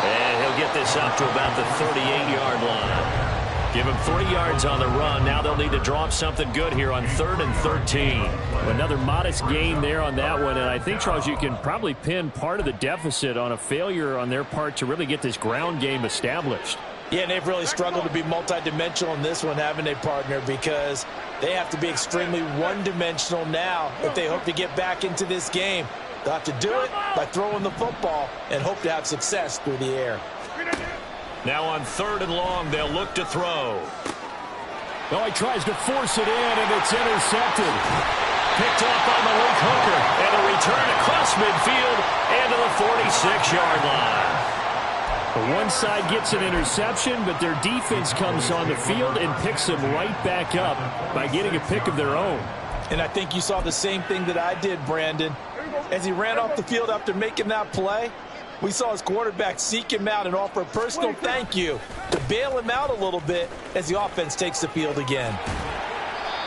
Speaker 2: And he'll get this up to about the 38-yard line. Give him 3 yards on the run. Now they'll need to draw up something good here on 3rd and 13. Another modest gain there on that one. And I think, Charles, you can probably pin part of the deficit on a failure on their part to really get this ground game established.
Speaker 3: Yeah, and they've really struggled to be multidimensional in this one, haven't they, partner? Because they have to be extremely one-dimensional now if they hope to get back into this game. They'll have to do it by throwing the football and hope to have success through the air.
Speaker 2: Now on 3rd and long, they'll look to throw. Oh, he tries to force it in, and it's intercepted. Picked off by Malik Hooker, and a return across midfield and to the 46-yard line. The one side gets an interception, but their defense comes on the field and picks them right back up by getting a pick of their own.
Speaker 3: And I think you saw the same thing that I did, Brandon. As he ran off the field after making that play, we saw his quarterback seek him out and offer a personal thank you to bail him out a little bit as the offense takes the field again.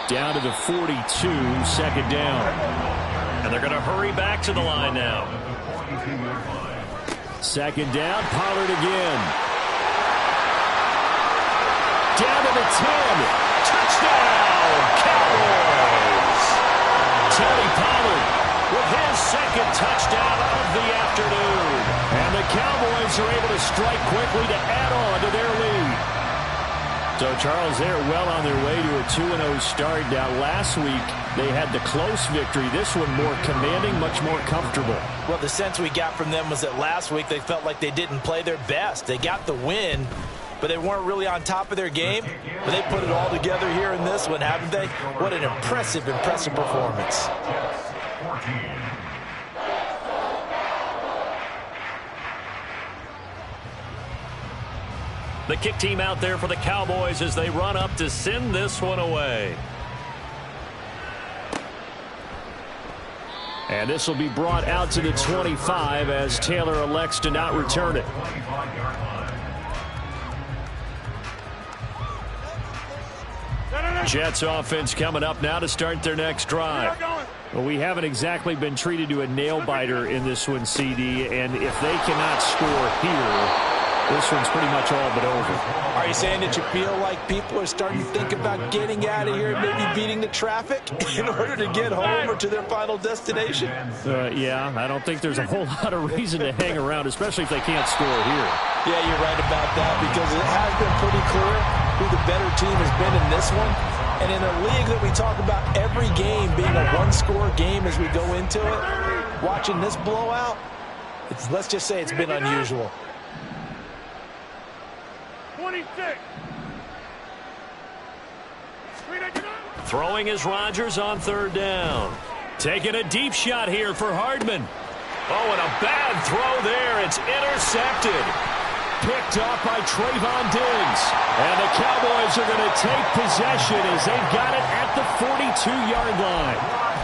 Speaker 2: Down to the 42, second down. And they're going to hurry back to the line now. Second down, Pollard again. Down to the 10. Touchdown, Cowboys. Tony Pollard with his second touchdown of the afternoon. And the Cowboys are able to strike quickly to add on to their lead. So, Charles, they're well on their way to a 2-0 start. Now, last week, they had the close victory. This one more commanding, much more comfortable.
Speaker 3: Well, the sense we got from them was that last week they felt like they didn't play their best. They got the win, but they weren't really on top of their game. But they put it all together here in this one, haven't they? What an impressive performance.
Speaker 2: The kick team out there for the Cowboys as they run up to send this one away. And this will be brought out to the 25 as Taylor elects to not return it. Jets offense coming up now to start their next drive. Well, we haven't exactly been treated to a nail-biter in this one, CD, and if they cannot score here, this one's pretty much all but over.
Speaker 3: Are you saying that you feel like people are starting to think about getting out of here and maybe beating the traffic in order to get home or to their final destination?
Speaker 2: Yeah, I don't think there's a whole lot of reason to hang around, especially if they can't score here.
Speaker 3: Yeah, you're right about that because it has been pretty clear who the better team has been in this one. And in a league that we talk about every game being a one-score game as we go into it, watching this blowout, let's just say it's been unusual.
Speaker 4: 26.
Speaker 2: Throwing is Rodgers on third down. Taking a deep shot here for Hardman. Oh, and a bad throw there. It's intercepted. Picked off by Trayvon Diggs. And the Cowboys are going to take possession as they've got it at the 42-yard line.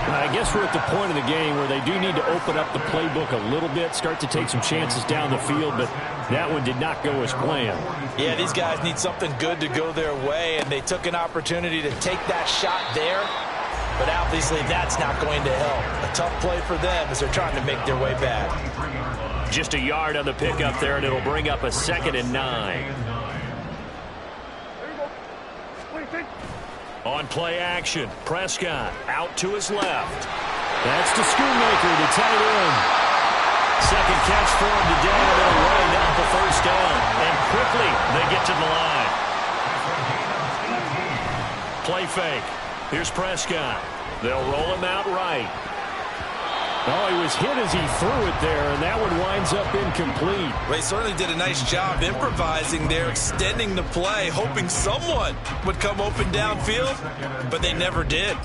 Speaker 2: I guess we're at the point of the game where they do need to open up the playbook a little bit, start to take some chances down the field, but that one did not go as planned.
Speaker 3: Yeah, these guys need something good to go their way, and they took an opportunity to take that shot there, but obviously that's not going to help. A tough play for them as they're trying to make their way back.
Speaker 2: Just a yard on the pickup there, and it'll bring up a 2nd and 9. On play action, Prescott out to his left. That's to Schoonmaker, the tight end. Second catch for him today, and they'll run down the first down. And quickly, they get to the line. Play fake. Here's Prescott. They'll roll him out right. Oh, he was hit as he threw it there, and that one winds up incomplete.
Speaker 3: They certainly did a nice job improvising there, extending the play, hoping someone would come open downfield, but they never did.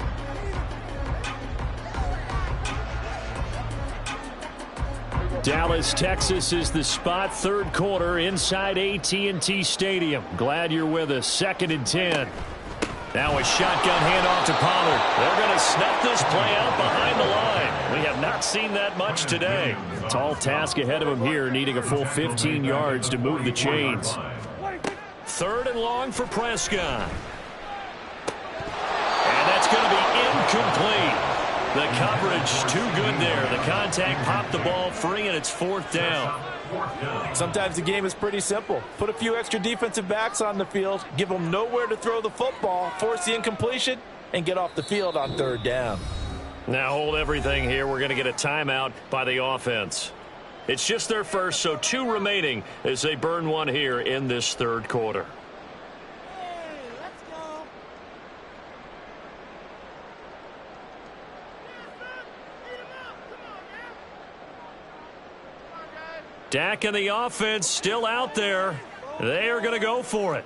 Speaker 2: Dallas, Texas is the spot, third quarter inside AT&T Stadium. Glad you're with us. 2nd and 10. Now a shotgun handoff to Pollard. They're going to snuff this play out behind the line. We have not seen that much today. Tall task ahead of him here, needing a full 15 yards to move the chains. 3rd and long for Prescott. And that's going to be incomplete. The coverage too good there. The contact popped the ball free, and it's 4th down.
Speaker 3: Sometimes the game is pretty simple. Put a few extra defensive backs on the field, give them nowhere to throw the football, force the incompletion, and get off the field on 3rd down.
Speaker 2: Now hold everything here. We're going to get a timeout by the offense. It's just their first, so 2 remaining as they burn one here in this 3rd quarter. Dak and the offense still out there. They are going to go for it.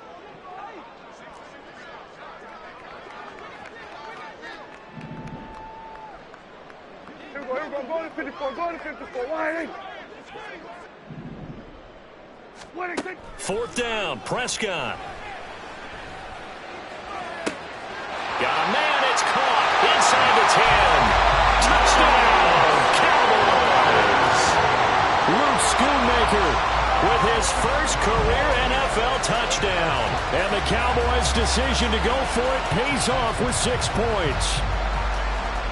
Speaker 4: Here we go. Go to 54. Go to 54. Wide.
Speaker 2: 4th down, Prescott. Got a man, it's caught inside the with his first career NFL touchdown. And the Cowboys' decision to go for it pays off with 6 points.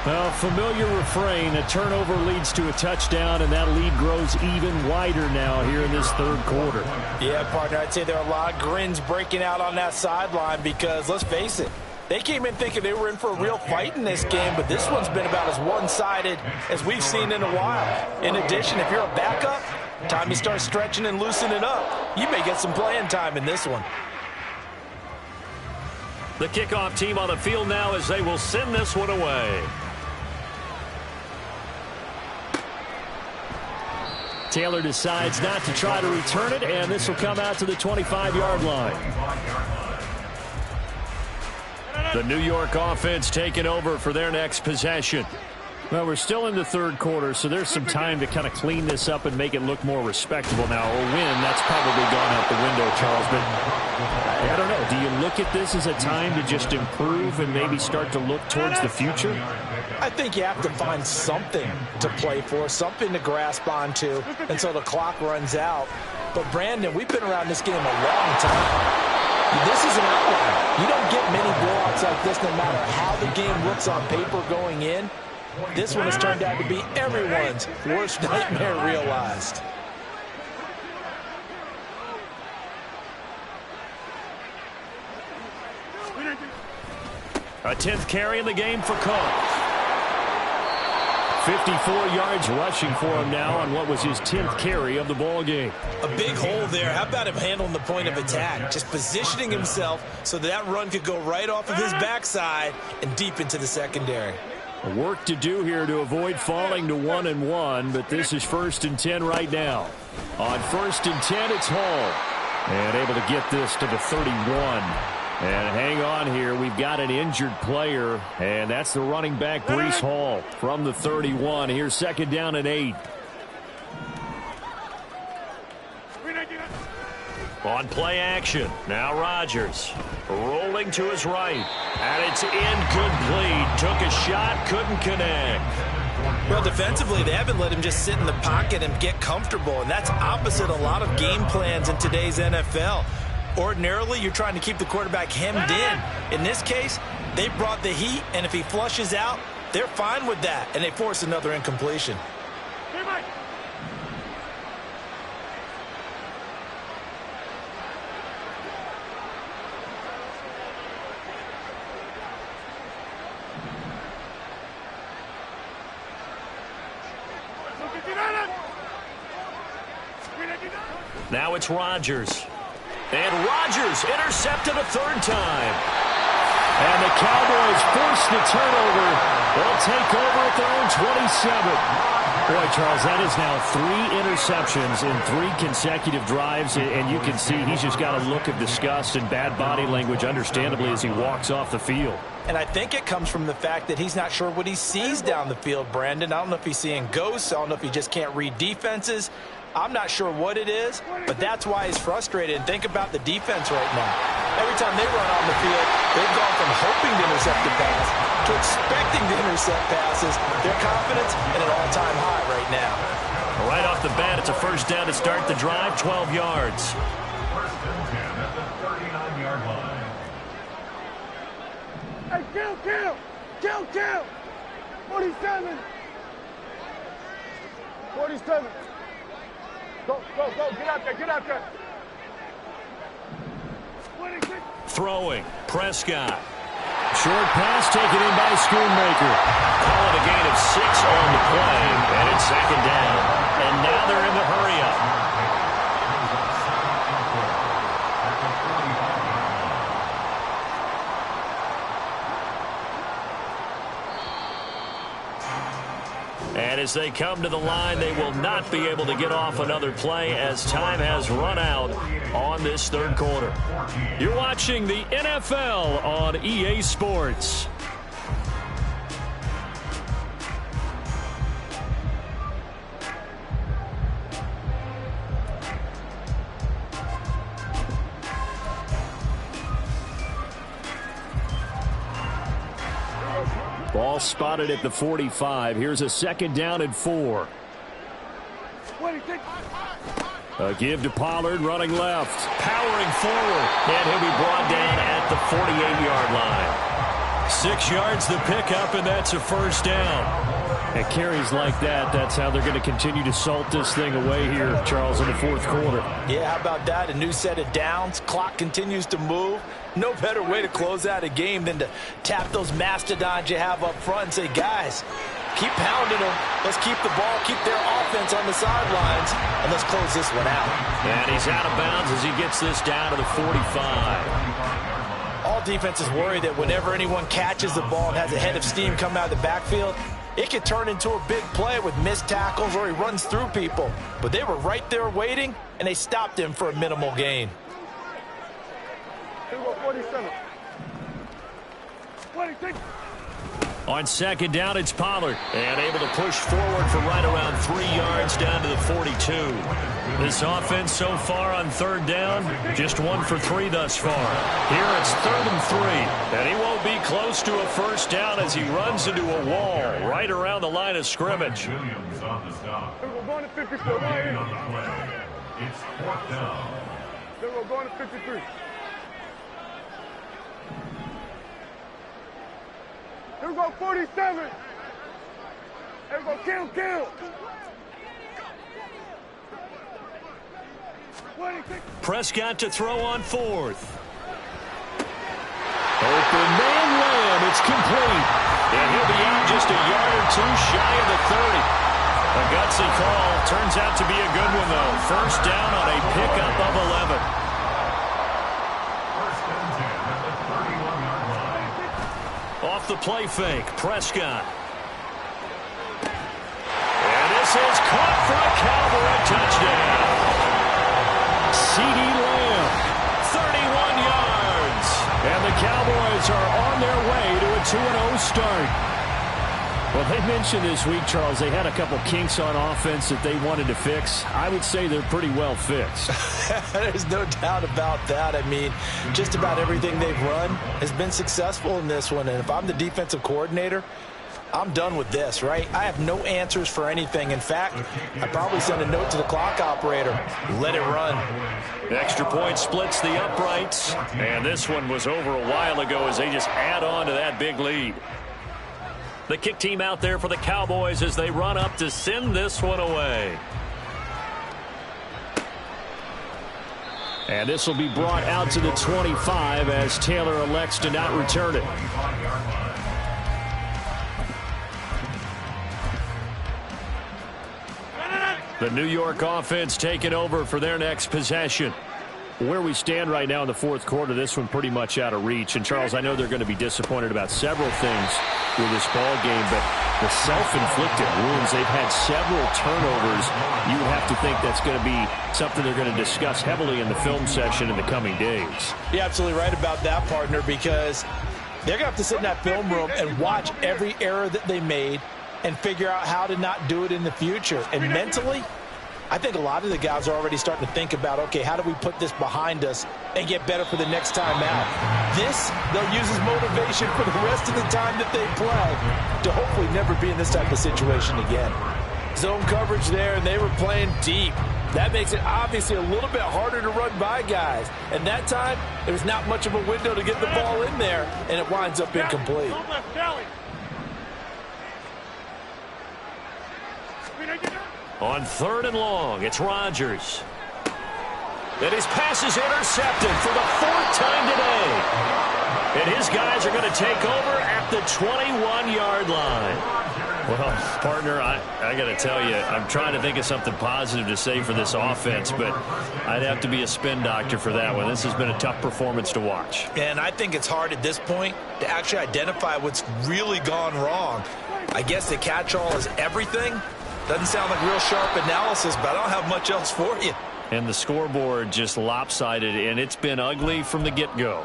Speaker 2: A familiar refrain, a turnover leads to a touchdown, and that lead grows even wider now here in this third quarter.
Speaker 3: Yeah, partner, I'd say there are a lot of grins breaking out on that sideline because, let's face it, they came in thinking they were in for a real fight in this game, but this one's been about as one-sided as we've seen in a while. In addition, if you're a backup, time to start stretching and loosening up. You may get some playing time in this one.
Speaker 2: The kickoff team on the field now as they will send this one away. Taylor decides not to try to return it, and this will come out to the 25-yard line. The New York offense taking over for their next possession. Well, we're still in the third quarter, so there's some time to kind of clean this up and make it look more respectable now. A win, that's probably gone out the window, Charles. But I don't know. Do you look at this as a time to just improve and maybe start to look towards the future?
Speaker 3: I think you have to find something to play for, something to grasp onto until the clock runs out. But, Brandon, we've been around this game a long time. This is an outlier. You don't get many blowouts like this no matter how the game looks on paper going in. This one has turned out to be everyone's worst nightmare realized.
Speaker 2: A 10th carry in the game for Cook. 54 yards rushing for him now on what was his 10th carry of the ball game.
Speaker 3: A big hole there. How about him handling the point of attack? Just positioning himself so that run could go right off of his backside and deep into the secondary.
Speaker 2: Work to do here to avoid falling to 1-1, but this is 1st and 10 right now. On 1st and 10, it's Hall. And able to get this to the 31. And hang on here. We've got an injured player, and that's the running back, Breece Hall, from the 31. Here's 2nd down and 8. On play action, now Rodgers rolling to his right, and it's incomplete. Took a shot, couldn't connect.
Speaker 3: Well, defensively, they haven't let him just sit in the pocket and get comfortable, and that's opposite a lot of game plans in today's NFL. Ordinarily, you're trying to keep the quarterback hemmed in. In this case, they brought the heat, and if he flushes out, they're fine with that, and they force another incompletion.
Speaker 2: Now it's Rodgers. And Rodgers intercepted a 3rd time. And the Cowboys force the turnover. They'll take over at their own 27. Boy, Charles, that is now 3 interceptions in 3 consecutive drives. And you can see he's just got a look of disgust and bad body language, understandably, as he walks off the field.
Speaker 3: And I think it comes from the fact that he's not sure what he sees down the field, Brandon. I don't know if he's seeing ghosts. I don't know if he just can't read defenses. I'm not sure what it is, but that's why he's frustrated. And think about the defense right now. Every time they run on the field, they've gone from hoping to intercept the pass to expecting to intercept passes. Their confidence at an all-time high right now.
Speaker 2: Right off the bat, it's a 1st down to start the drive, 12 yards.
Speaker 5: 1st and 10 at the 39-yard line.
Speaker 4: Hey, kill! 47! 47! Go, get out there.
Speaker 2: Throwing, Prescott. Short pass taken in by Schoonmaker. Call it a gain of 6 on the play, and it's 2nd down. And now they're in the hurry-up. And as they come to the line, they will not be able to get off another play as time has run out on this 3rd quarter. You're watching the NFL on EA Sports. Ball spotted at the 45. Here's a 2nd down and 4. A give to Pollard, running left, powering forward, and he'll be brought down at the 48-yard line. 6 yards the pickup, and that's a first down. And carries like that, that's how they're going to continue to salt this thing away here, Charles, in the fourth quarter.
Speaker 3: Yeah, how about that? A new set of downs. Clock continues to move. No better way to close out a game than to tap those mastodons you have up front and say, guys, keep pounding them. Let's keep the ball, keep their offense on the sidelines, and let's close this one out.
Speaker 2: And he's out of bounds as he gets this down to the 45.
Speaker 3: All defenses worry that whenever anyone catches the ball and has a head of steam come out of the backfield, it could turn into a big play with missed tackles or he runs through people. But they were right there waiting, and they stopped him for a minimal gain.
Speaker 4: Here we go, 47. 26.
Speaker 2: On second down, it's Pollard. And able to push forward for right around 3 yards down to the 42. This offense so far on third down, just 1 for 3 thus far. Here it's 3rd and 3. And he won't be close to a first down as he runs into a wall right around the line of scrimmage.
Speaker 5: Williams on the stop.
Speaker 4: Here we go, going to 54. Right here.
Speaker 5: On the play. It's 4th down.
Speaker 4: Here we go, going to 53. Here we go, 47. Here we go, kill. 26.
Speaker 2: Prescott to throw on 4th. Open man Lamb, it's complete. And he'll be out just a yard or 2 shy of the 30. A gutsy call. Turns out to be a good one, though. First down on a pickup of 11.
Speaker 5: First and 10 at the 31-yard line.
Speaker 2: Off the play fake, Prescott. And this is caught for a Cowboy touchdown. C.D. Lamb, 31 yards. And the Cowboys are on their way to a 2-0 start. Well, they mentioned this week, Charles, they had a couple kinks on offense that they wanted to fix. I would say they're pretty well fixed.
Speaker 3: There's no doubt about that. I mean, just about everything they've run has been successful in this one. And if I'm the defensive coordinator, I'm done with this, right? I have no answers for anything. In fact, I probably send a note to the clock operator. Let it run.
Speaker 2: Extra point splits the uprights. And this one was over a while ago as they just add on to that big lead. The kick team out there for the Cowboys as they run up to send this one away. And this will be brought out to the 25 as Taylor elects to not return it. The New York offense taking over for their next possession. Where we stand right now in the fourth quarter, this one pretty much out of reach. And, Charles, I know they're going to be disappointed about several things with this ball game, but the self-inflicted wounds, they've had several turnovers. You would have to think that's going to be something they're going to discuss heavily in the film session in the coming days.
Speaker 3: You're absolutely right about that, partner, because they're going to have to sit in that film room and watch every error that they made and figure out how to not do it in the future. And mentally, I think a lot of the guys are already starting to think about, okay, how do we put this behind us and get better for the next time out? This, they'll use as motivation for the rest of the time that they play to hopefully never be in this type of situation again. Zone coverage there, and they were playing deep. That makes it obviously a little bit harder to run by guys. And that time, there was not much of a window to get the ball in there, and it winds up incomplete.
Speaker 2: On 3rd and long, it's Rodgers. And his pass is intercepted for the 4th time today. And his guys are going to take over at the 21-yard line. Well, partner, I got to tell you, I'm trying to think of something positive to say for this offense, but I'd have to be a spin doctor for that one. This has been a tough performance to watch.
Speaker 3: And I think it's hard at this point to actually identify what's really gone wrong. I guess the catch-all is everything. Doesn't sound like real sharp analysis, but I don't have much else for you.
Speaker 2: And the scoreboard just lopsided, and it's been ugly from the get-go.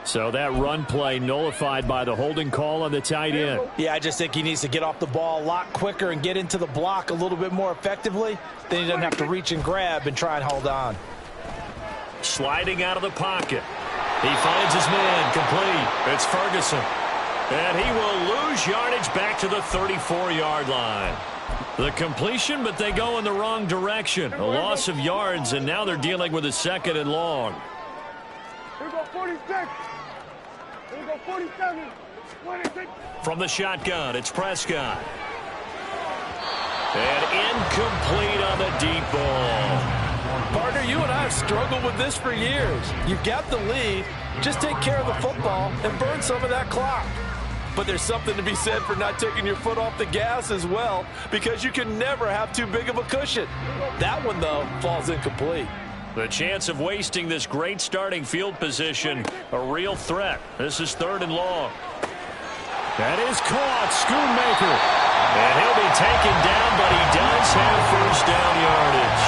Speaker 2: So that run play nullified by the holding call on the tight end.
Speaker 3: Yeah, I just think he needs to get off the ball a lot quicker and get into the block a little bit more effectively. Then he doesn't have to reach and grab and try and hold on.
Speaker 2: Sliding out of the pocket. He finds his man complete. It's Ferguson. And he will lose yardage back to the 34-yard line. The completion, but they go in the wrong direction. A loss of yards, and now they're dealing with a 2nd and long.
Speaker 4: Here we go 46. Here we go 47. 26.
Speaker 2: From the shotgun, it's Prescott. And incomplete on the deep ball.
Speaker 3: Partner, you and I have struggled with this for years. You've got the lead. Just take care of the football and burn some of that clock. But there's something to be said for not taking your foot off the gas as well, because you can never have too big of a cushion. That one, though, falls incomplete.
Speaker 2: The chance of wasting this great starting field position, a real threat. This is 3rd and long. That is caught, Schoonmaker. And he'll be taken down, but he does have 1st down yardage.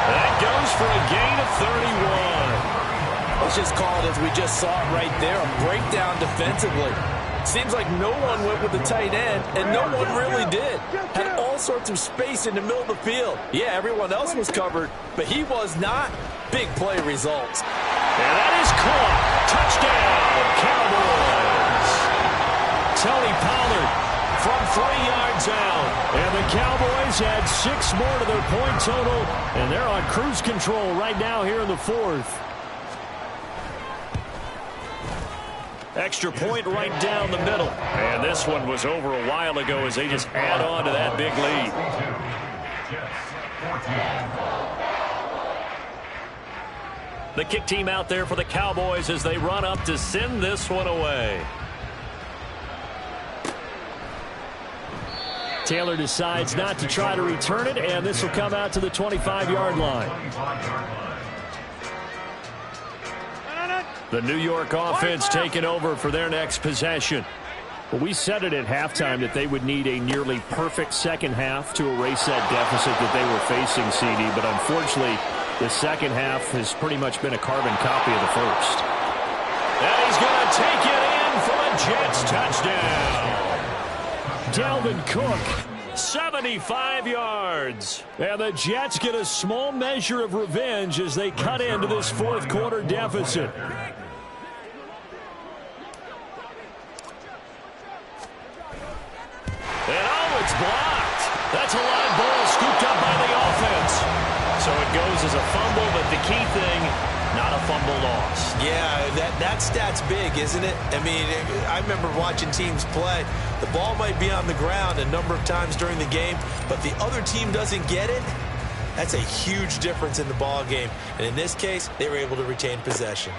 Speaker 2: That goes for a gain of 31.
Speaker 3: Let's just call it as we just saw it right there, a breakdown defensively. Seems like no one went with the tight end, and no one really did. Had all sorts of space in the middle of the field. Yeah, everyone else was covered, but he was not. Big play results.
Speaker 2: And that is caught. Touchdown, Cowboys. Tony Pollard from 3 yards out. And the Cowboys add 6 more to their point total, and they're on cruise control right now here in the 4th. Extra point right down the middle. And this one was over a while ago as they just add on to that big lead. The kick team out there for the Cowboys as they run up to send this one away. Taylor decides not to try to return it, and this will come out to the 25-yard line. The New York offense taking over for their next possession. Well, we said it at halftime that they would need a nearly perfect second half to erase that deficit that they were facing, CD. But unfortunately, the second half has pretty much been a carbon copy of the first. And he's going to take it in for a Jets touchdown. Dalvin Cook, 75 yards. And the Jets get a small measure of revenge as they cut into this 4th quarter deficit. And oh, it's blocked. That's a live ball scooped up by the offense. So it goes as a fumble, but the key thing, not a fumble loss.
Speaker 3: Yeah, that stat's big, isn't it? I mean, I remember watching teams play. The ball might be on the ground a number of times during the game, but the other team doesn't get it. That's a huge difference in the ball game. And in this case, they were able to retain possession.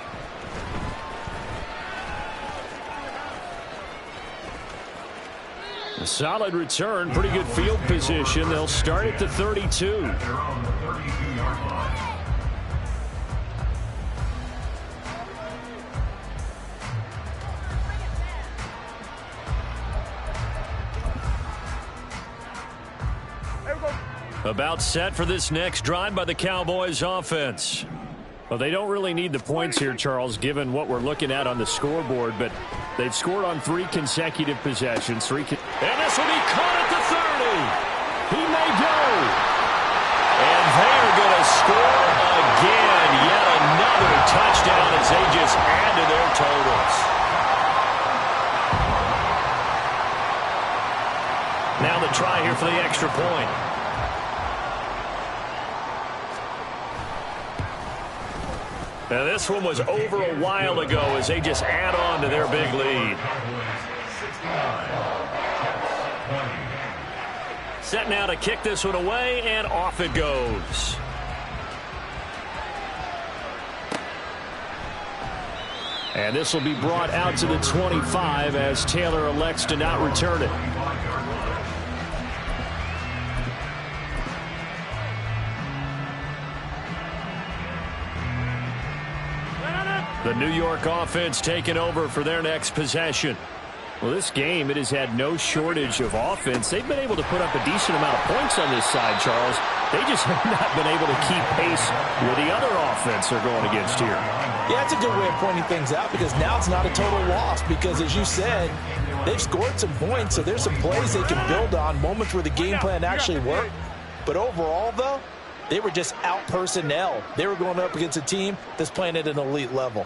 Speaker 2: A solid return, pretty good field position. They'll start at the 32.
Speaker 5: They're on the 32-yard line.
Speaker 2: About set for this next drive by the Cowboys offense. Well, they don't really need the points here, Charles, given what we're looking at on the scoreboard, but they've scored on 3 consecutive possessions. And this will be caught at the 30. He may go. And they're going to score again. Yet another touchdown as they just add to their totals. Now the try here for the extra point. Now this one was over a while ago as they just add on to their big lead. Set now to kick this one away, and off it goes. And this will be brought out to the 25 as Taylor elects to not return it. The New York offense taking over for their next possession. Well, this game, it has had no shortage of offense. They've been able to put up a decent amount of points on this side, Charles. They just have not been able to keep pace with the other offense they're going against here.
Speaker 3: Yeah, that's a good way of pointing things out because now it's not a total loss because, as you said, they've scored some points, so there's some plays they can build on, moments where the game plan actually worked. But overall, though, they were just out-personnel. They were going up against a team that's playing at an elite level.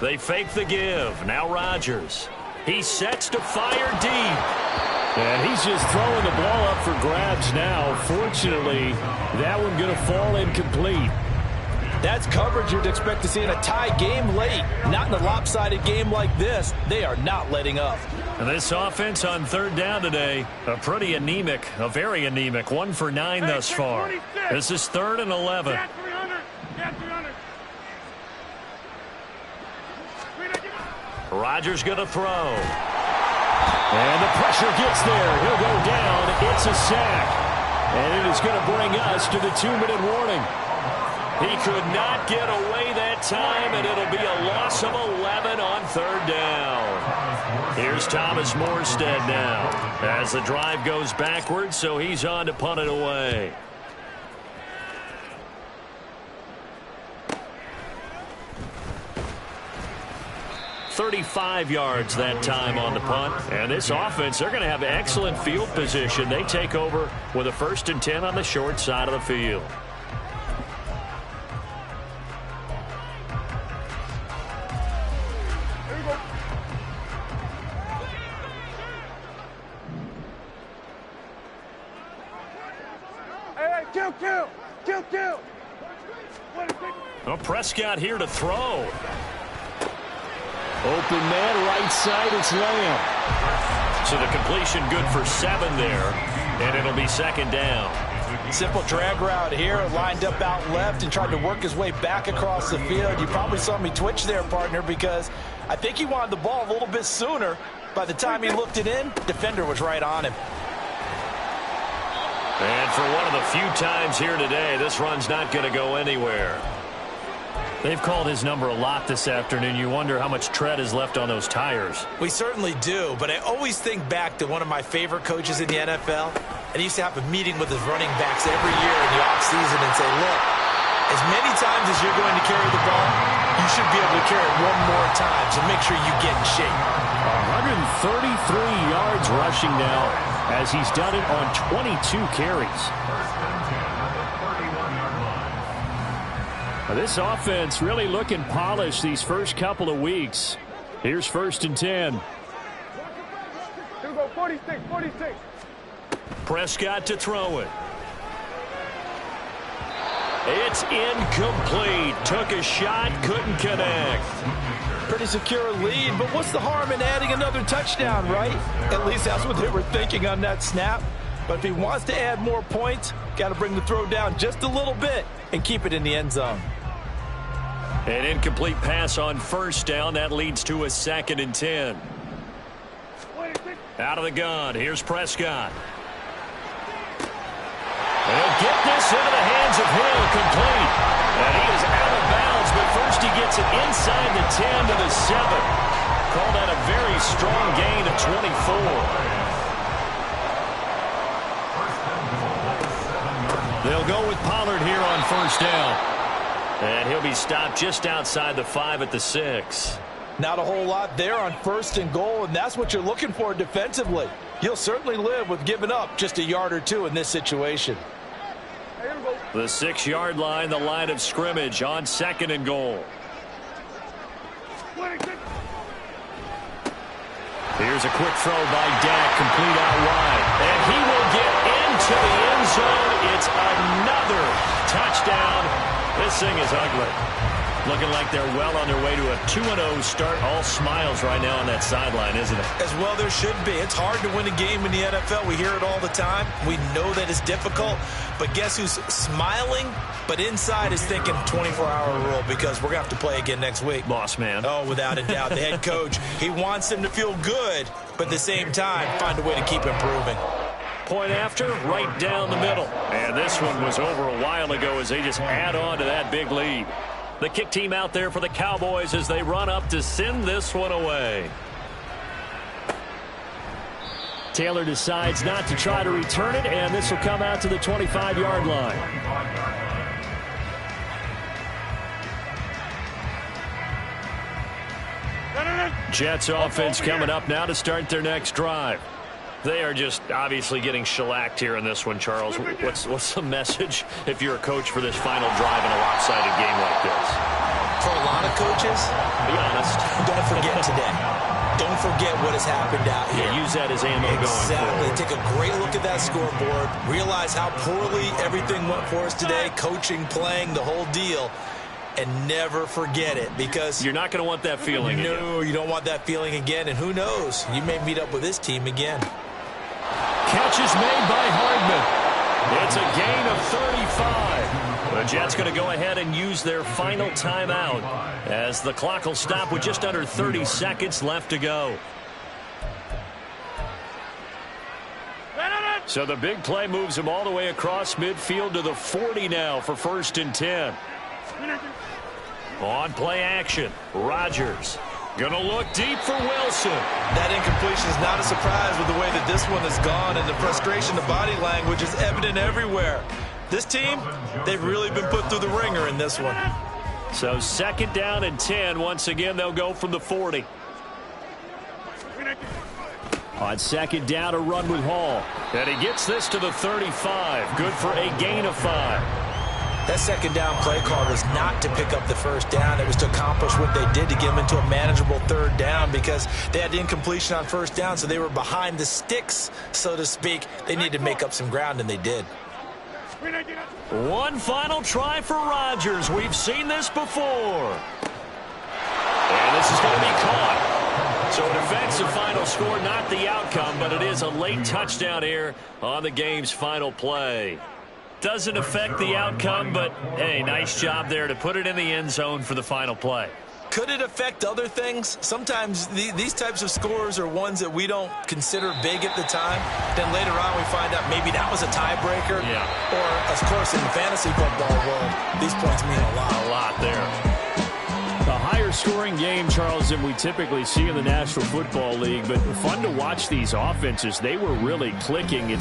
Speaker 2: They fake the give. Now Rodgers. He sets to fire deep.
Speaker 7: And he's just throwing the ball up for grabs now. Fortunately, that one going to fall incomplete.
Speaker 3: That's coverage you'd expect to see in a tie game late. Not in a lopsided game like this. They are not letting up.
Speaker 2: And this offense on third down today, a very anemic, 1 for 9 thus far. This is 3rd and 11. Rodgers going to throw.
Speaker 7: And the pressure gets there. He'll go down. It's a sack. And it is going to bring us to the 2-minute warning.
Speaker 2: He could not get away that time, and it'll be a loss of 11 on third down. Here's Thomas Morstead now as the drive goes backwards, so he's on to punt it away. $35 yards that time on the punt. And this offense, they're going to have excellent field position. They take over with a 1st and 10 on the short side of the field.
Speaker 4: Kill.
Speaker 2: Well, Prescott here to throw.
Speaker 7: Open man, right side, it's Lamb.
Speaker 2: So the completion good for 7 there, and it'll be 2nd down.
Speaker 3: Simple drag route here, lined up out left and tried to work his way back across the field. You probably saw me twitch there, partner, because I think he wanted the ball a little bit sooner. By the time he looked it in, defender was right on him.
Speaker 2: And for one of the few times here today, this run's not going to go anywhere. They've called his number a lot this afternoon. You wonder how much tread is left on those tires.
Speaker 3: We certainly do, but I always think back to one of my favorite coaches in the NFL, and he used to have a meeting with his running backs every year in the offseason and say, look, as many times as you're going to carry the ball, you should be able to carry it one more time, so make sure you get in shape.
Speaker 7: 133 yards rushing now as he's done it on 22 carries. This offense really looking polished these first couple of weeks. Here's 1st and 10.
Speaker 4: Here we go, 46.
Speaker 2: Prescott to throw it. It's incomplete. Took a shot, couldn't connect.
Speaker 3: Pretty secure lead, but what's the harm in adding another touchdown, right? At least that's what they were thinking on that snap. But if he wants to add more points, got to bring the throw down just a little bit and keep it in the end zone.
Speaker 2: An incomplete pass on 1st down. That leads to a 2nd and 10. Out of the gun. Here's Prescott. They'll get this into the hands of Hill, complete. And he is out of bounds, but first he gets it inside the 10 to the 7. Call that a very strong gain of 24. They'll go with Pollard here on 1st down. And he'll be stopped just outside the 5 at the 6.
Speaker 3: Not a whole lot there on 1st and goal, and that's what you're looking for defensively. You'll certainly live with giving up just a yard or two in this situation.
Speaker 2: The 6-yard line, the line of scrimmage on 2nd and goal. Here's a quick throw by Dak, complete out wide. And he will get into the end zone. It's another touchdown. This thing is ugly. Looking like they're well on their way to a 2-0 start. All smiles right now on that sideline, isn't it?
Speaker 3: As well there should be. It's hard to win a game in the NFL. We hear it all the time. We know that it's difficult. But guess who's smiling? But inside is thinking 24-hour rule because we're going to have to play again next week.
Speaker 2: Boss man.
Speaker 3: Oh, without a doubt. The head coach, he wants them to feel good, but at the same time, find a way to keep improving.
Speaker 2: Point after, right down the middle. And this one was over a while ago as they just add on to that big lead. The kick team out there for the Cowboys as they run up to send this one away.
Speaker 7: Taylor decides not to try to return it, and this will come out to the 25-yard line.
Speaker 2: Jets offense coming up now to start their next drive. They are just obviously getting shellacked here in this one, Charles. What's the message if you're a coach for this final drive in a lopsided game like this?
Speaker 3: For a lot of coaches,
Speaker 2: Be honest.
Speaker 3: don't forget today. Don't forget what has happened out here.
Speaker 2: Yeah, use that as ammo going
Speaker 3: Exactly.
Speaker 2: forward.
Speaker 3: Take a great look at that scoreboard. Realize how poorly everything went for us today. Coaching, playing, the whole deal. And never forget it, because
Speaker 2: You're not going to want that feeling again.
Speaker 3: no, you don't want that feeling again. And who knows? You may meet up with this team again.
Speaker 2: Catch is made by Hardman. It's a gain of 35. The Jets going to go ahead and use their final timeout as the clock will stop with just under 30 seconds left to go. So the big play moves him all the way across midfield to the 40 now for 1st and 10. On play action, Rodgers going to look deep for Wilson.
Speaker 3: That incompletion is not a surprise with the way that this one has gone, and the frustration, the body language is evident everywhere. This team, they've really been put through the ringer in this one.
Speaker 2: So 2nd down and 10. Once again, they'll go from the 40. On 2nd down, a run with Hall. And he gets this to the 35. Good for a gain of 5.
Speaker 3: That 2nd down play call was not to pick up the 1st down. It was to accomplish what they did to get them into a manageable 3rd down, because they had the incompletion on 1st down, so they were behind the sticks, so to speak. They needed to make up some ground, and they did.
Speaker 2: One final try for Rodgers. We've seen this before. And this is going to be caught. So it affects the final score, not the outcome, but it is a late touchdown here on the game's final play. Doesn't affect the outcome, but, hey, nice job there to put it in the end zone for the final play.
Speaker 3: Could it affect other things? Sometimes these types of scores are ones that we don't consider big at the time. Then later on we find out maybe that was a tiebreaker.
Speaker 2: Yeah.
Speaker 3: Or, of course, in the fantasy football world, these points mean a lot.
Speaker 2: A lot there.
Speaker 7: A higher scoring game, Charles, than we typically see in the National Football League, but fun to watch these offenses. They were really clicking. It seems